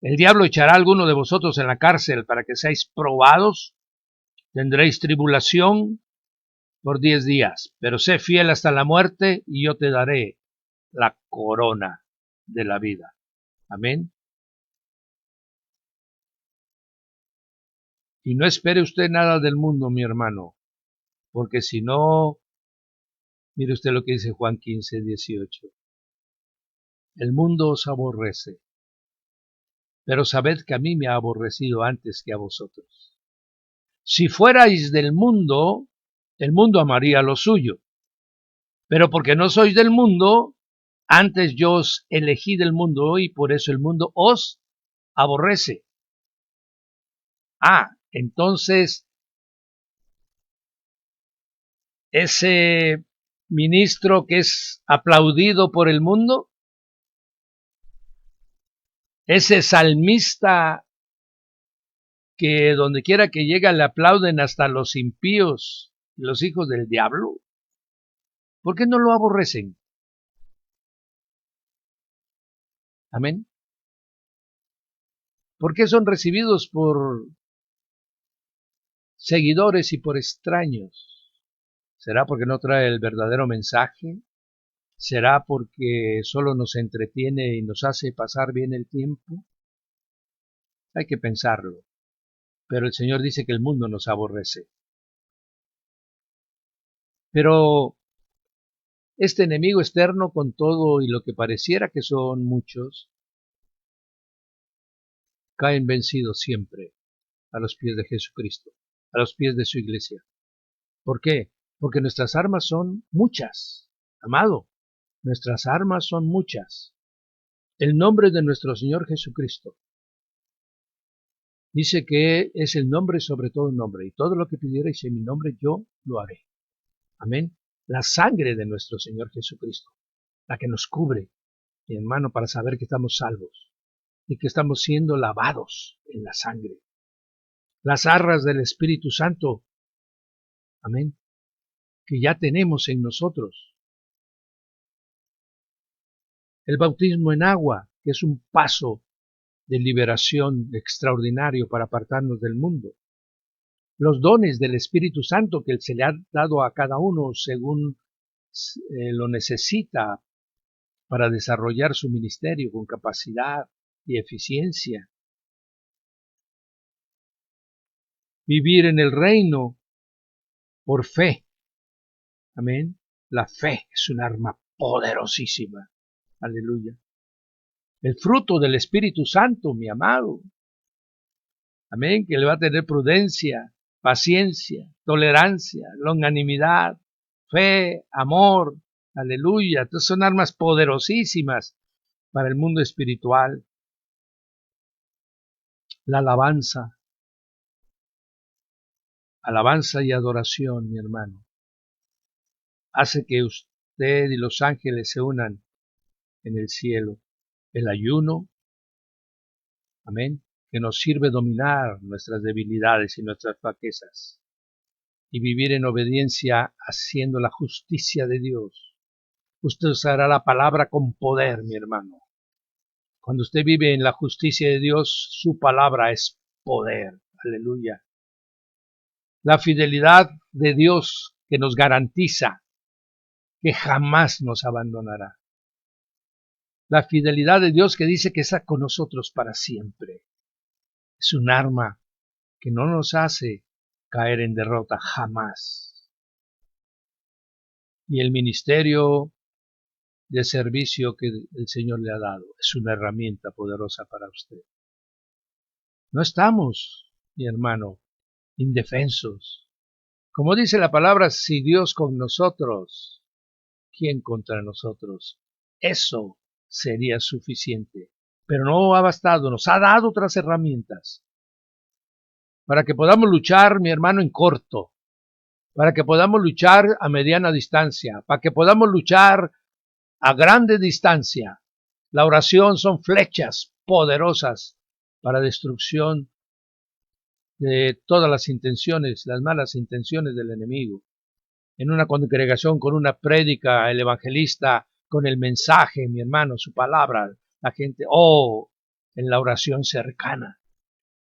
El diablo echará a alguno de vosotros en la cárcel para que seáis probados. Tendréis tribulación por 10 días, pero sé fiel hasta la muerte y yo te daré la corona de la vida. Amén. Y no espere usted nada del mundo, mi hermano, porque si no, mire usted lo que dice Juan 15:18. El mundo os aborrece, pero sabed que a mí me ha aborrecido antes que a vosotros. Si fuerais del mundo, el mundo amaría lo suyo, pero porque no sois del mundo, antes yo os elegí del mundo y por eso el mundo os aborrece. Entonces, ese ministro que es aplaudido por el mundo, ese salmista que donde quiera que llega le aplauden hasta los impíos, los hijos del diablo, ¿por qué no lo aborrecen? Amén. ¿Por qué son recibidos por seguidores y por extraños? ¿Será porque no trae el verdadero mensaje? ¿Será porque solo nos entretiene y nos hace pasar bien el tiempo? Hay que pensarlo. Pero el Señor dice que el mundo nos aborrece. Pero este enemigo externo, con todo y lo que pareciera que son muchos, caen vencidos siempre a los pies de Jesucristo, a los pies de su iglesia. ¿Por qué? Porque nuestras armas son muchas, amado. Nuestras armas son muchas. El nombre de nuestro Señor Jesucristo dice que es el nombre sobre todo nombre, y todo lo que pidierais en mi nombre yo lo haré. Amén. La sangre de nuestro Señor Jesucristo, la que nos cubre, mi hermano, para saber que estamos salvos y que estamos siendo lavados en la sangre. Las arras del Espíritu Santo, amén, que ya tenemos en nosotros. El bautismo en agua, que es un paso de liberación extraordinario para apartarnos del mundo. Los dones del Espíritu Santo que se le ha dado a cada uno según lo necesita para desarrollar su ministerio con capacidad y eficiencia. Vivir en el reino por fe. Amén. La fe es un arma poderosísima. Aleluya. El fruto del Espíritu Santo, mi amado. Amén. Que le va a tener prudencia, paciencia, tolerancia, longanimidad, fe, amor. Aleluya. Entonces son armas poderosísimas para el mundo espiritual. La alabanza. Alabanza y adoración, mi hermano, hace que usted y los ángeles se unan en el cielo. El ayuno, amén, que nos sirve dominar nuestras debilidades y nuestras flaquezas y vivir en obediencia haciendo la justicia de Dios. Usted usará la palabra con poder, mi hermano. Cuando usted vive en la justicia de Dios, su palabra es poder. Aleluya. La fidelidad de Dios que nos garantiza que jamás nos abandonará. La fidelidad de Dios que dice que está con nosotros para siempre. Es un arma que no nos hace caer en derrota jamás. Y el ministerio de servicio que el Señor le ha dado es una herramienta poderosa para usted. No estamos, mi hermano, indefensos. Como dice la palabra, si Dios con nosotros, ¿quién contra nosotros? Eso sería suficiente. Pero no ha bastado, nos ha dado otras herramientas para que podamos luchar, mi hermano, en corto, para que podamos luchar a mediana distancia, para que podamos luchar a grande distancia. La oración son flechas poderosas para destrucción de todas las intenciones, las malas intenciones del enemigo. En una congregación con una prédica, el evangelista con el mensaje, mi hermano, su palabra, la gente, en la oración cercana.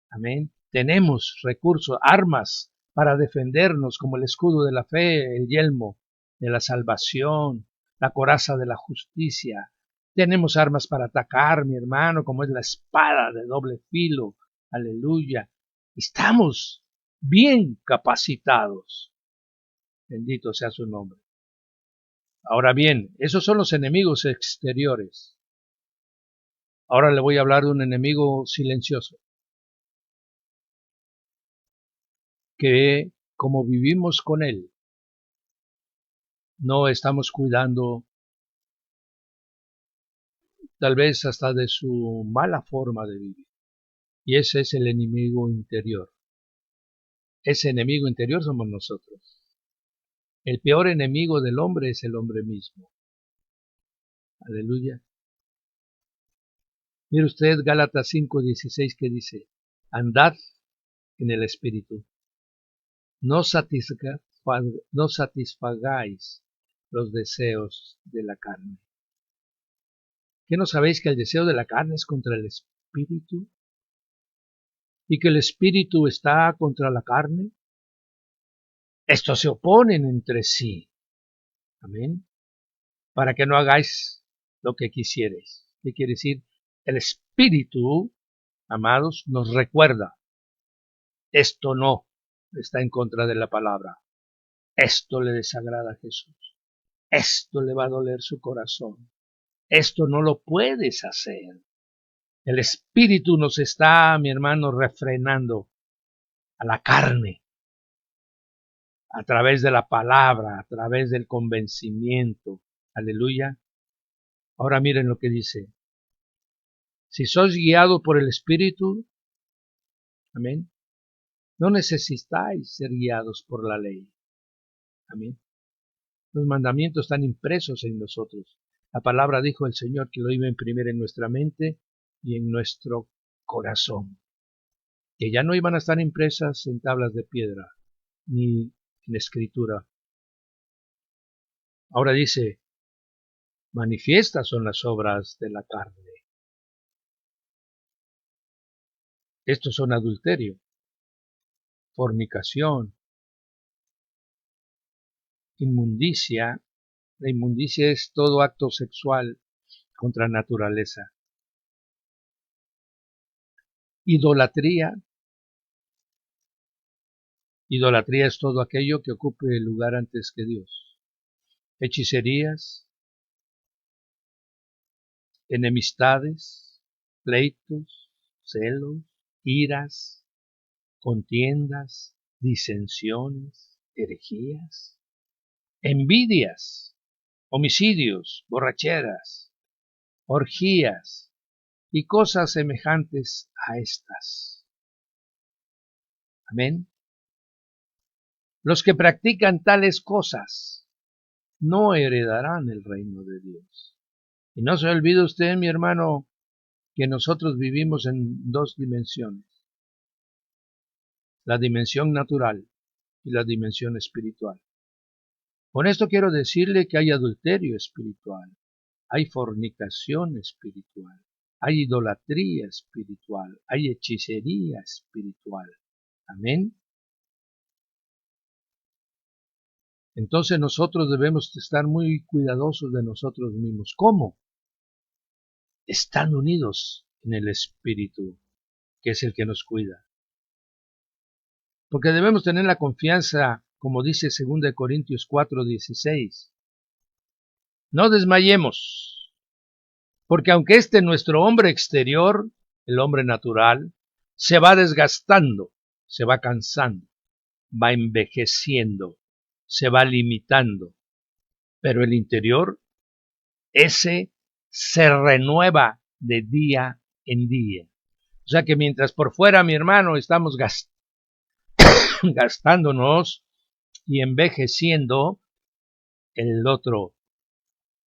Amén. Tenemos recursos, armas para defendernos, como el escudo de la fe, el yelmo de la salvación, la coraza de la justicia. Tenemos armas para atacar, mi hermano, como es la espada de doble filo. Aleluya. Estamos bien capacitados. Bendito sea su nombre. Ahora bien, esos son los enemigos exteriores. Ahora le voy a hablar de un enemigo silencioso, que como vivimos con él, no estamos cuidando tal vez hasta de su mala forma de vivir. Y ese es el enemigo interior. Ese enemigo interior somos nosotros. El peor enemigo del hombre es el hombre mismo. Aleluya. Mire usted Gálatas 5:16 que dice, andad en el Espíritu. No satisfagáis los deseos de la carne. ¿Qué no sabéis que el deseo de la carne es contra el Espíritu? ¿Y que el Espíritu está contra la carne? Estos se oponen entre sí. Amén. Para que no hagáis lo que quisierais. ¿Qué quiere decir? El Espíritu, amados, nos recuerda. Esto no está en contra de la palabra. Esto le desagrada a Jesús. Esto le va a doler su corazón. Esto no lo puedes hacer. El Espíritu nos está, mi hermano, refrenando a la carne, a través de la palabra, a través del convencimiento. Aleluya. Ahora miren lo que dice. Si sois guiados por el Espíritu, amén, no necesitáis ser guiados por la ley. Amén. Los mandamientos están impresos en nosotros. La palabra dijo el Señor que lo iba a imprimir en nuestra mente y en nuestro corazón. Que ya no iban a estar impresas en tablas de piedra, ni en escritura. Ahora dice, manifiestas son las obras de la carne. Estos son adulterio, fornicación, inmundicia. La inmundicia es todo acto sexual contra naturaleza. Idolatría. Idolatría es todo aquello que ocupe el lugar antes que Dios. Hechicerías, enemistades, pleitos, celos, iras, contiendas, disensiones, herejías, envidias, homicidios, borracheras, orgías y cosas semejantes a estas. Amén. Los que practican tales cosas no heredarán el reino de Dios. Y no se olvide usted, mi hermano, que nosotros vivimos en dos dimensiones. La dimensión natural y la dimensión espiritual. Con esto quiero decirle que hay adulterio espiritual, hay fornicación espiritual, hay idolatría espiritual, hay hechicería espiritual. Amén. Entonces nosotros debemos estar muy cuidadosos de nosotros mismos. ¿Cómo? Están unidos en el Espíritu, que es el que nos cuida. Porque debemos tener la confianza, como dice 2 Corintios 4:16. No desmayemos, porque aunque nuestro hombre exterior, el hombre natural, se va desgastando, se va cansando, va envejeciendo, se va limitando, pero el interior, ese se renueva de día en día. O sea que mientras por fuera, mi hermano, estamos gastándonos y envejeciendo, el otro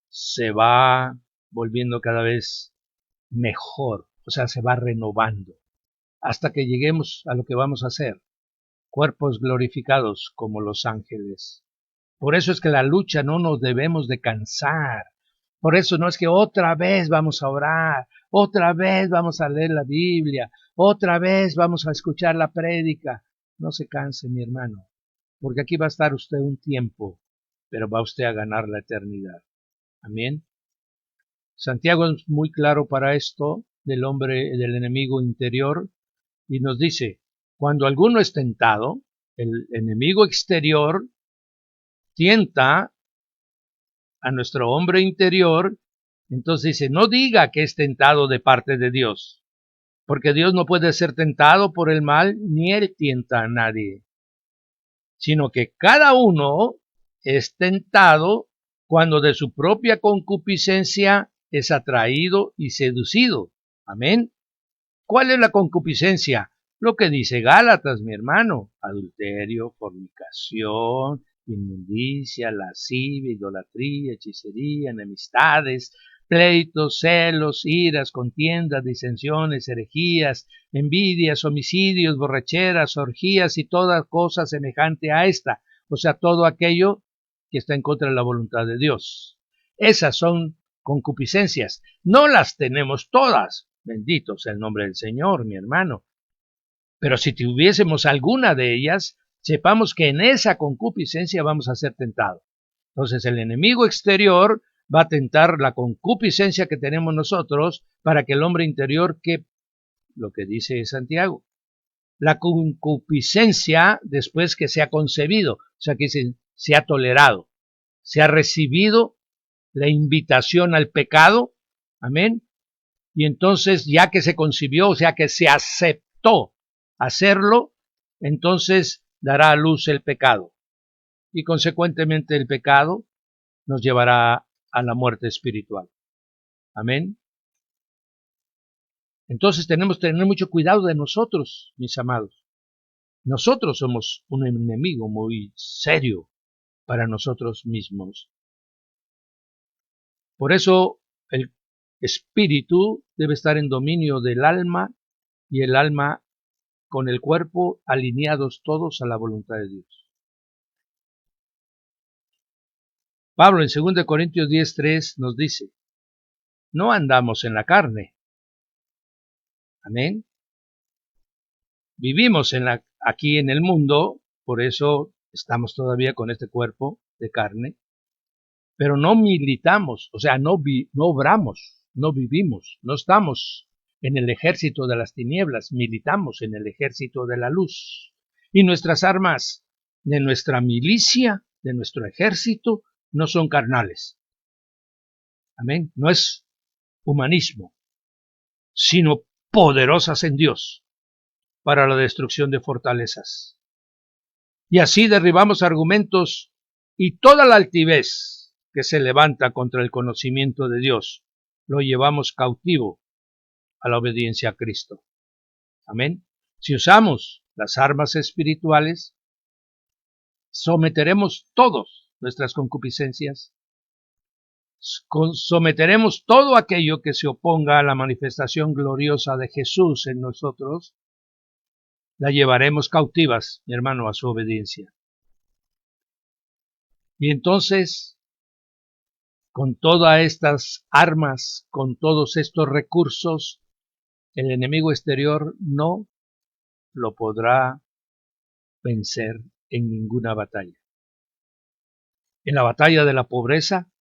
se va volviendo cada vez mejor, o sea, se va renovando, hasta que lleguemos a lo que vamos a hacer, cuerpos glorificados como los ángeles. Por eso es que la lucha no nos debemos de cansar. Por eso no es que otra vez vamos a orar, otra vez vamos a leer la Biblia, otra vez vamos a escuchar la prédica. No se canse, mi hermano, porque aquí va a estar usted un tiempo, pero va usted a ganar la eternidad. Amén. Santiago es muy claro para esto del hombre, del enemigo interior, y nos dice, cuando alguno es tentado, el enemigo exterior tienta a nuestro hombre interior, entonces dice, no diga que es tentado de parte de Dios, porque Dios no puede ser tentado por el mal, ni él tienta a nadie, sino que cada uno es tentado cuando de su propia concupiscencia es atraído y seducido. Amén. ¿Cuál es la concupiscencia? Lo que dice Gálatas, mi hermano, adulterio, fornicación, inmundicia, lascivia, idolatría, hechicería, enemistades, pleitos, celos, iras, contiendas, disensiones, herejías, envidias, homicidios, borracheras, orgías y toda cosa semejante a esta, o sea, todo aquello que está en contra de la voluntad de Dios. Esas son concupiscencias. No las tenemos todas. Bendito sea el nombre del Señor, mi hermano. Pero si tuviésemos alguna de ellas, sepamos que en esa concupiscencia vamos a ser tentados. Entonces el enemigo exterior va a tentar la concupiscencia que tenemos nosotros para que el hombre interior, que lo que dice Santiago, la concupiscencia después que se ha concebido, o sea que se ha tolerado, se ha recibido la invitación al pecado, amén, y entonces ya que se concibió, o sea que se aceptó hacerlo, entonces dará a luz el pecado, y consecuentemente el pecado nos llevará a la muerte espiritual, amén. Entonces tenemos que tener mucho cuidado de nosotros, mis amados. Nosotros somos un enemigo muy serio para nosotros mismos. Por eso el espíritu debe estar en dominio del alma y el alma con el cuerpo alineados todos a la voluntad de Dios. Pablo en 2 Corintios 10:3 nos dice, no andamos en la carne. Amén. Vivimos aquí en el mundo, por eso estamos todavía con este cuerpo de carne, pero no militamos, o sea, no obramos, no vivimos, no estamos en el ejército de las tinieblas, militamos en el ejército de la luz. Y nuestras armas de nuestra milicia, de nuestro ejército, no son carnales. Amén. No es humanismo, sino poderosas en Dios para la destrucción de fortalezas. Y así derribamos argumentos y toda la altivez que se levanta contra el conocimiento de Dios, lo llevamos cautivo a la obediencia a Cristo. Amén. Si usamos las armas espirituales, someteremos todas nuestras concupiscencias, someteremos todo aquello que se oponga a la manifestación gloriosa de Jesús en nosotros, la llevaremos cautivas, mi hermano, a su obediencia. Y entonces, con todas estas armas, con todos estos recursos, el enemigo exterior no lo podrá vencer en ninguna batalla. En la batalla de la pobreza,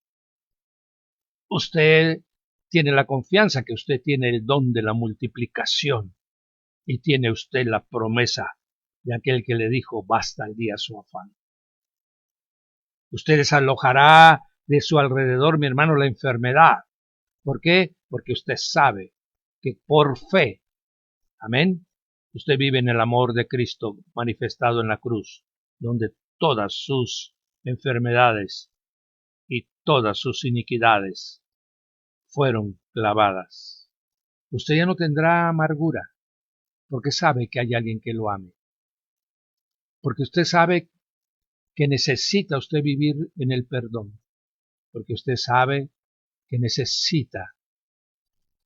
usted tiene la confianza que usted tiene el don de la multiplicación y tiene usted la promesa de aquel que le dijo, basta el día su afán. Usted desalojará de su alrededor, mi hermano, la enfermedad. ¿Por qué? Porque usted sabe que por fe, amén, usted vive en el amor de Cristo manifestado en la cruz. donde todas sus enfermedades y todas sus iniquidades fueron clavadas. Usted ya no tendrá amargura, porque sabe que hay alguien que lo ame, porque usted sabe que necesita usted vivir en el perdón, porque usted sabe que necesita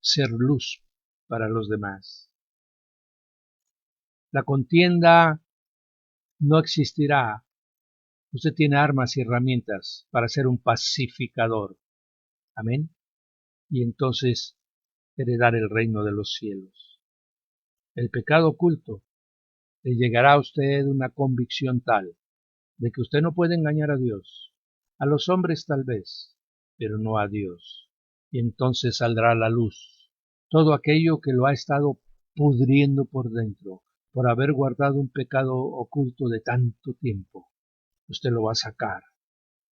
ser luz para los demás. La contienda no existirá. Usted tiene armas y herramientas para ser un pacificador. Amén. Y entonces heredar el reino de los cielos. El pecado oculto le llegará a usted una convicción tal de que usted no puede engañar a Dios. A los hombres tal vez, pero no a Dios. Y entonces saldrá a la luz todo aquello que lo ha estado pudriendo por dentro, por haber guardado un pecado oculto de tanto tiempo. Usted lo va a sacar.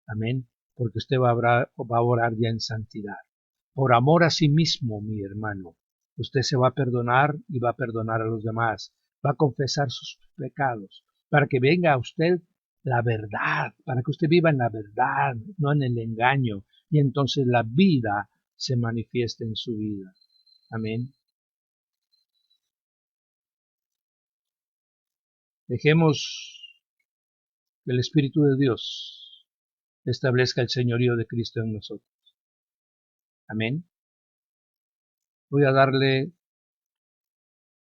Amén. Porque usted va a orar ya en santidad. Por amor a sí mismo, mi hermano. Usted se va a perdonar y va a perdonar a los demás. Va a confesar sus pecados para que venga a usted la verdad, para que usted viva en la verdad, no en el engaño. Y entonces la vida se manifieste en su vida. Amén. Dejemos que el Espíritu de Dios establezca el señorío de Cristo en nosotros. Amén. Voy a darle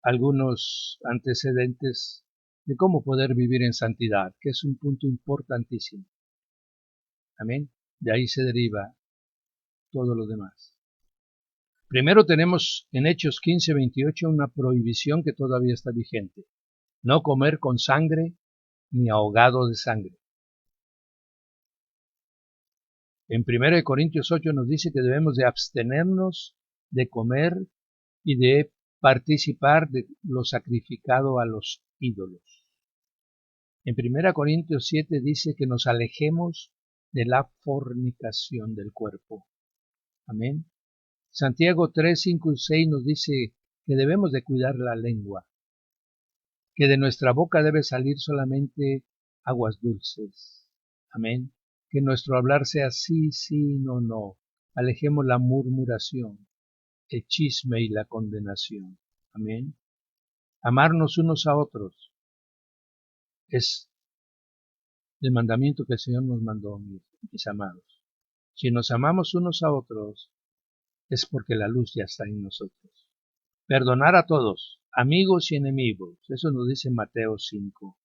algunos antecedentes de cómo poder vivir en santidad, que es un punto importantísimo. Amén. De ahí se deriva todo lo demás. Primero tenemos en Hechos 15:28 una prohibición que todavía está vigente. No comer con sangre ni ahogado de sangre. En 1 Corintios 8 nos dice que debemos de abstenernos de comer y de participar de lo sacrificado a los ídolos. En 1 Corintios 7 dice que nos alejemos de la fornicación del cuerpo. Amén. Santiago 3, 5 y 6 nos dice que debemos de cuidar la lengua, que de nuestra boca debe salir solamente aguas dulces. Amén. Que nuestro hablar sea sí, sí, no, no. Alejemos la murmuración, el chisme y la condenación. Amén. Amarnos unos a otros es el mandamiento que el Señor nos mandó, mis amados. Si nos amamos unos a otros, es porque la luz ya está en nosotros. Perdonar a todos, amigos y enemigos. Eso nos dice Mateo 5.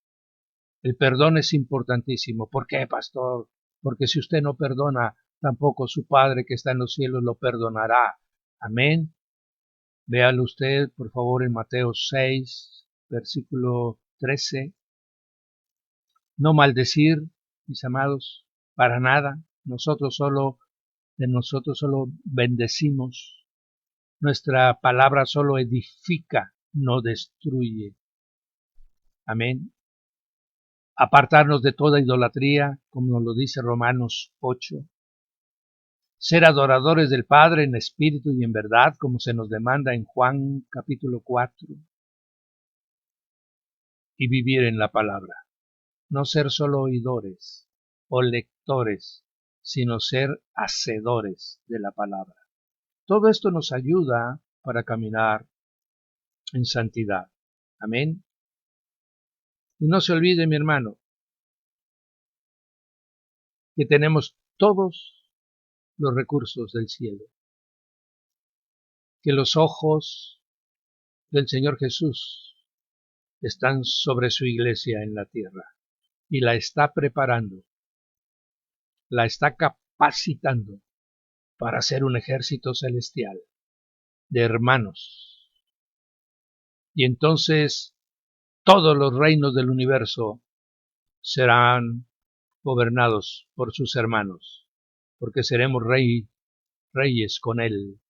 El perdón es importantísimo. ¿Por qué, pastor? Porque si usted no perdona, tampoco su Padre que está en los cielos lo perdonará. Amén. Véalo usted, por favor, en Mateo 6, versículo 13. No maldecir, mis amados, para nada. De nosotros solo bendecimos. Nuestra palabra solo edifica, no destruye. Amén. Apartarnos de toda idolatría, como nos lo dice Romanos 8. Ser adoradores del Padre en espíritu y en verdad, como se nos demanda en Juan capítulo 4. Y vivir en la palabra. No ser solo oidores o lectores, sino ser hacedores de la palabra. Todo esto nos ayuda para caminar en santidad. Amén. Y no se olvide, mi hermano, que tenemos todos los recursos del cielo, que los ojos del Señor Jesús están sobre su iglesia en la tierra y la está preparando, la está capacitando para ser un ejército celestial de hermanos. Y entonces todos los reinos del universo serán gobernados por sus hermanos, porque seremos reyes con Él.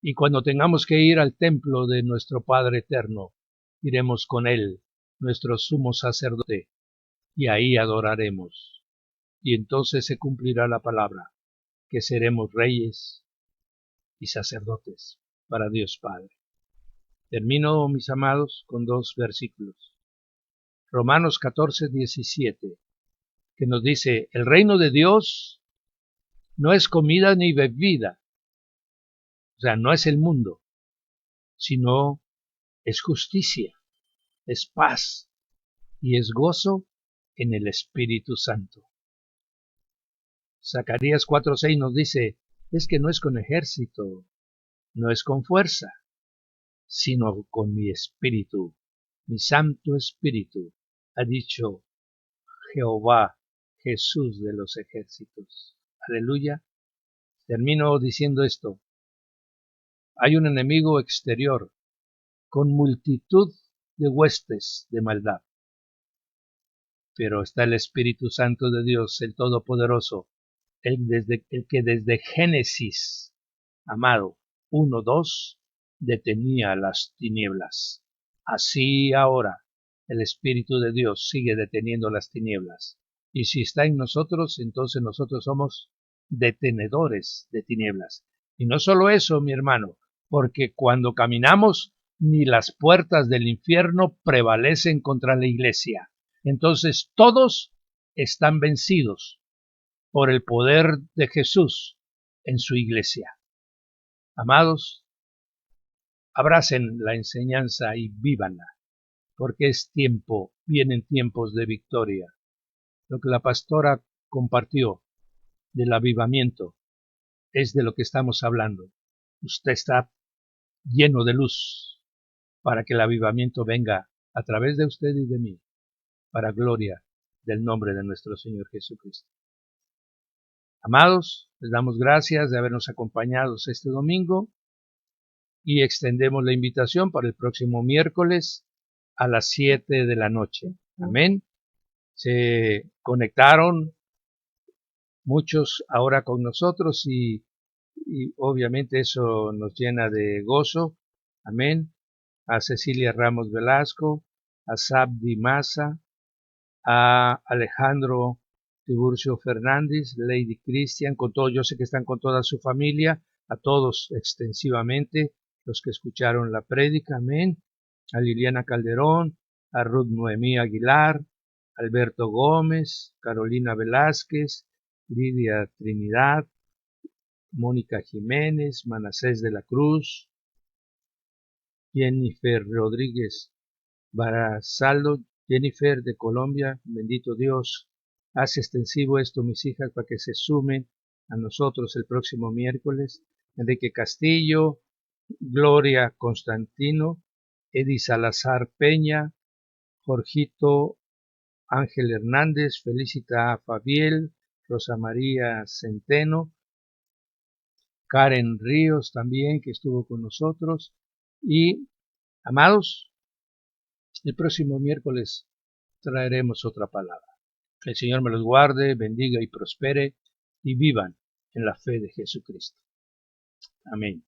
Y cuando tengamos que ir al templo de nuestro Padre Eterno, iremos con Él, nuestro sumo sacerdote, y ahí adoraremos. Y entonces se cumplirá la palabra, que seremos reyes y sacerdotes para Dios Padre. Termino, mis amados, con 2 versículos. Romanos 14:17, que nos dice, el reino de Dios no es comida ni bebida, o sea, no es el mundo, sino es justicia, es paz y es gozo en el Espíritu Santo. Zacarías 4:6 nos dice, es que no es con ejército, no es con fuerza, sino con mi espíritu, mi Santo Espíritu, ha dicho Jehová, Jesús de los ejércitos. Aleluya. Termino diciendo esto. Hay un enemigo exterior con multitud de huestes de maldad, pero está el Espíritu Santo de Dios, el Todopoderoso, el que desde Génesis, amado, 1:2, detenía las tinieblas. Así ahora el Espíritu de Dios sigue deteniendo las tinieblas. Y si está en nosotros, entonces nosotros somos detenedores de tinieblas. Y no solo eso, mi hermano, porque cuando caminamos, ni las puertas del infierno prevalecen contra la iglesia. Entonces todos están vencidos por el poder de Jesús en su iglesia. Amados, abracen la enseñanza y vívanla, porque es tiempo, vienen tiempos de victoria. Lo que la pastora compartió del avivamiento es de lo que estamos hablando. Usted está lleno de luz para que el avivamiento venga a través de usted y de mí, para gloria del nombre de nuestro Señor Jesucristo. Amados, les damos gracias de habernos acompañado este domingo y extendemos la invitación para el próximo miércoles a las 7 de la noche. Amén. Se conectaron muchos ahora con nosotros y obviamente eso nos llena de gozo. Amén. A Cecilia Ramos Velasco, a Sabdi Maza, a Alejandro Tiburcio Fernández, Lady Cristian, con todo, yo sé que están con toda su familia, a todos extensivamente, los que escucharon la prédica, amén, a Liliana Calderón, a Ruth Noemí Aguilar, Alberto Gómez, Carolina Velázquez, Lidia Trinidad, Mónica Jiménez, Manasés de la Cruz, Jennifer Rodríguez Barasaldo, Jennifer de Colombia, bendito Dios, haz extensivo esto, mis hijas, para que se sumen a nosotros el próximo miércoles. Enrique Castillo, Gloria Constantino, Edi Salazar Peña, Jorgito Ángel Hernández, Felicita Fabiel, Rosa María Centeno, Karen Ríos también, que estuvo con nosotros. Y, amados, el próximo miércoles traeremos otra palabra. Que el Señor me los guarde, bendiga y prospere, y vivan en la fe de Jesucristo. Amén.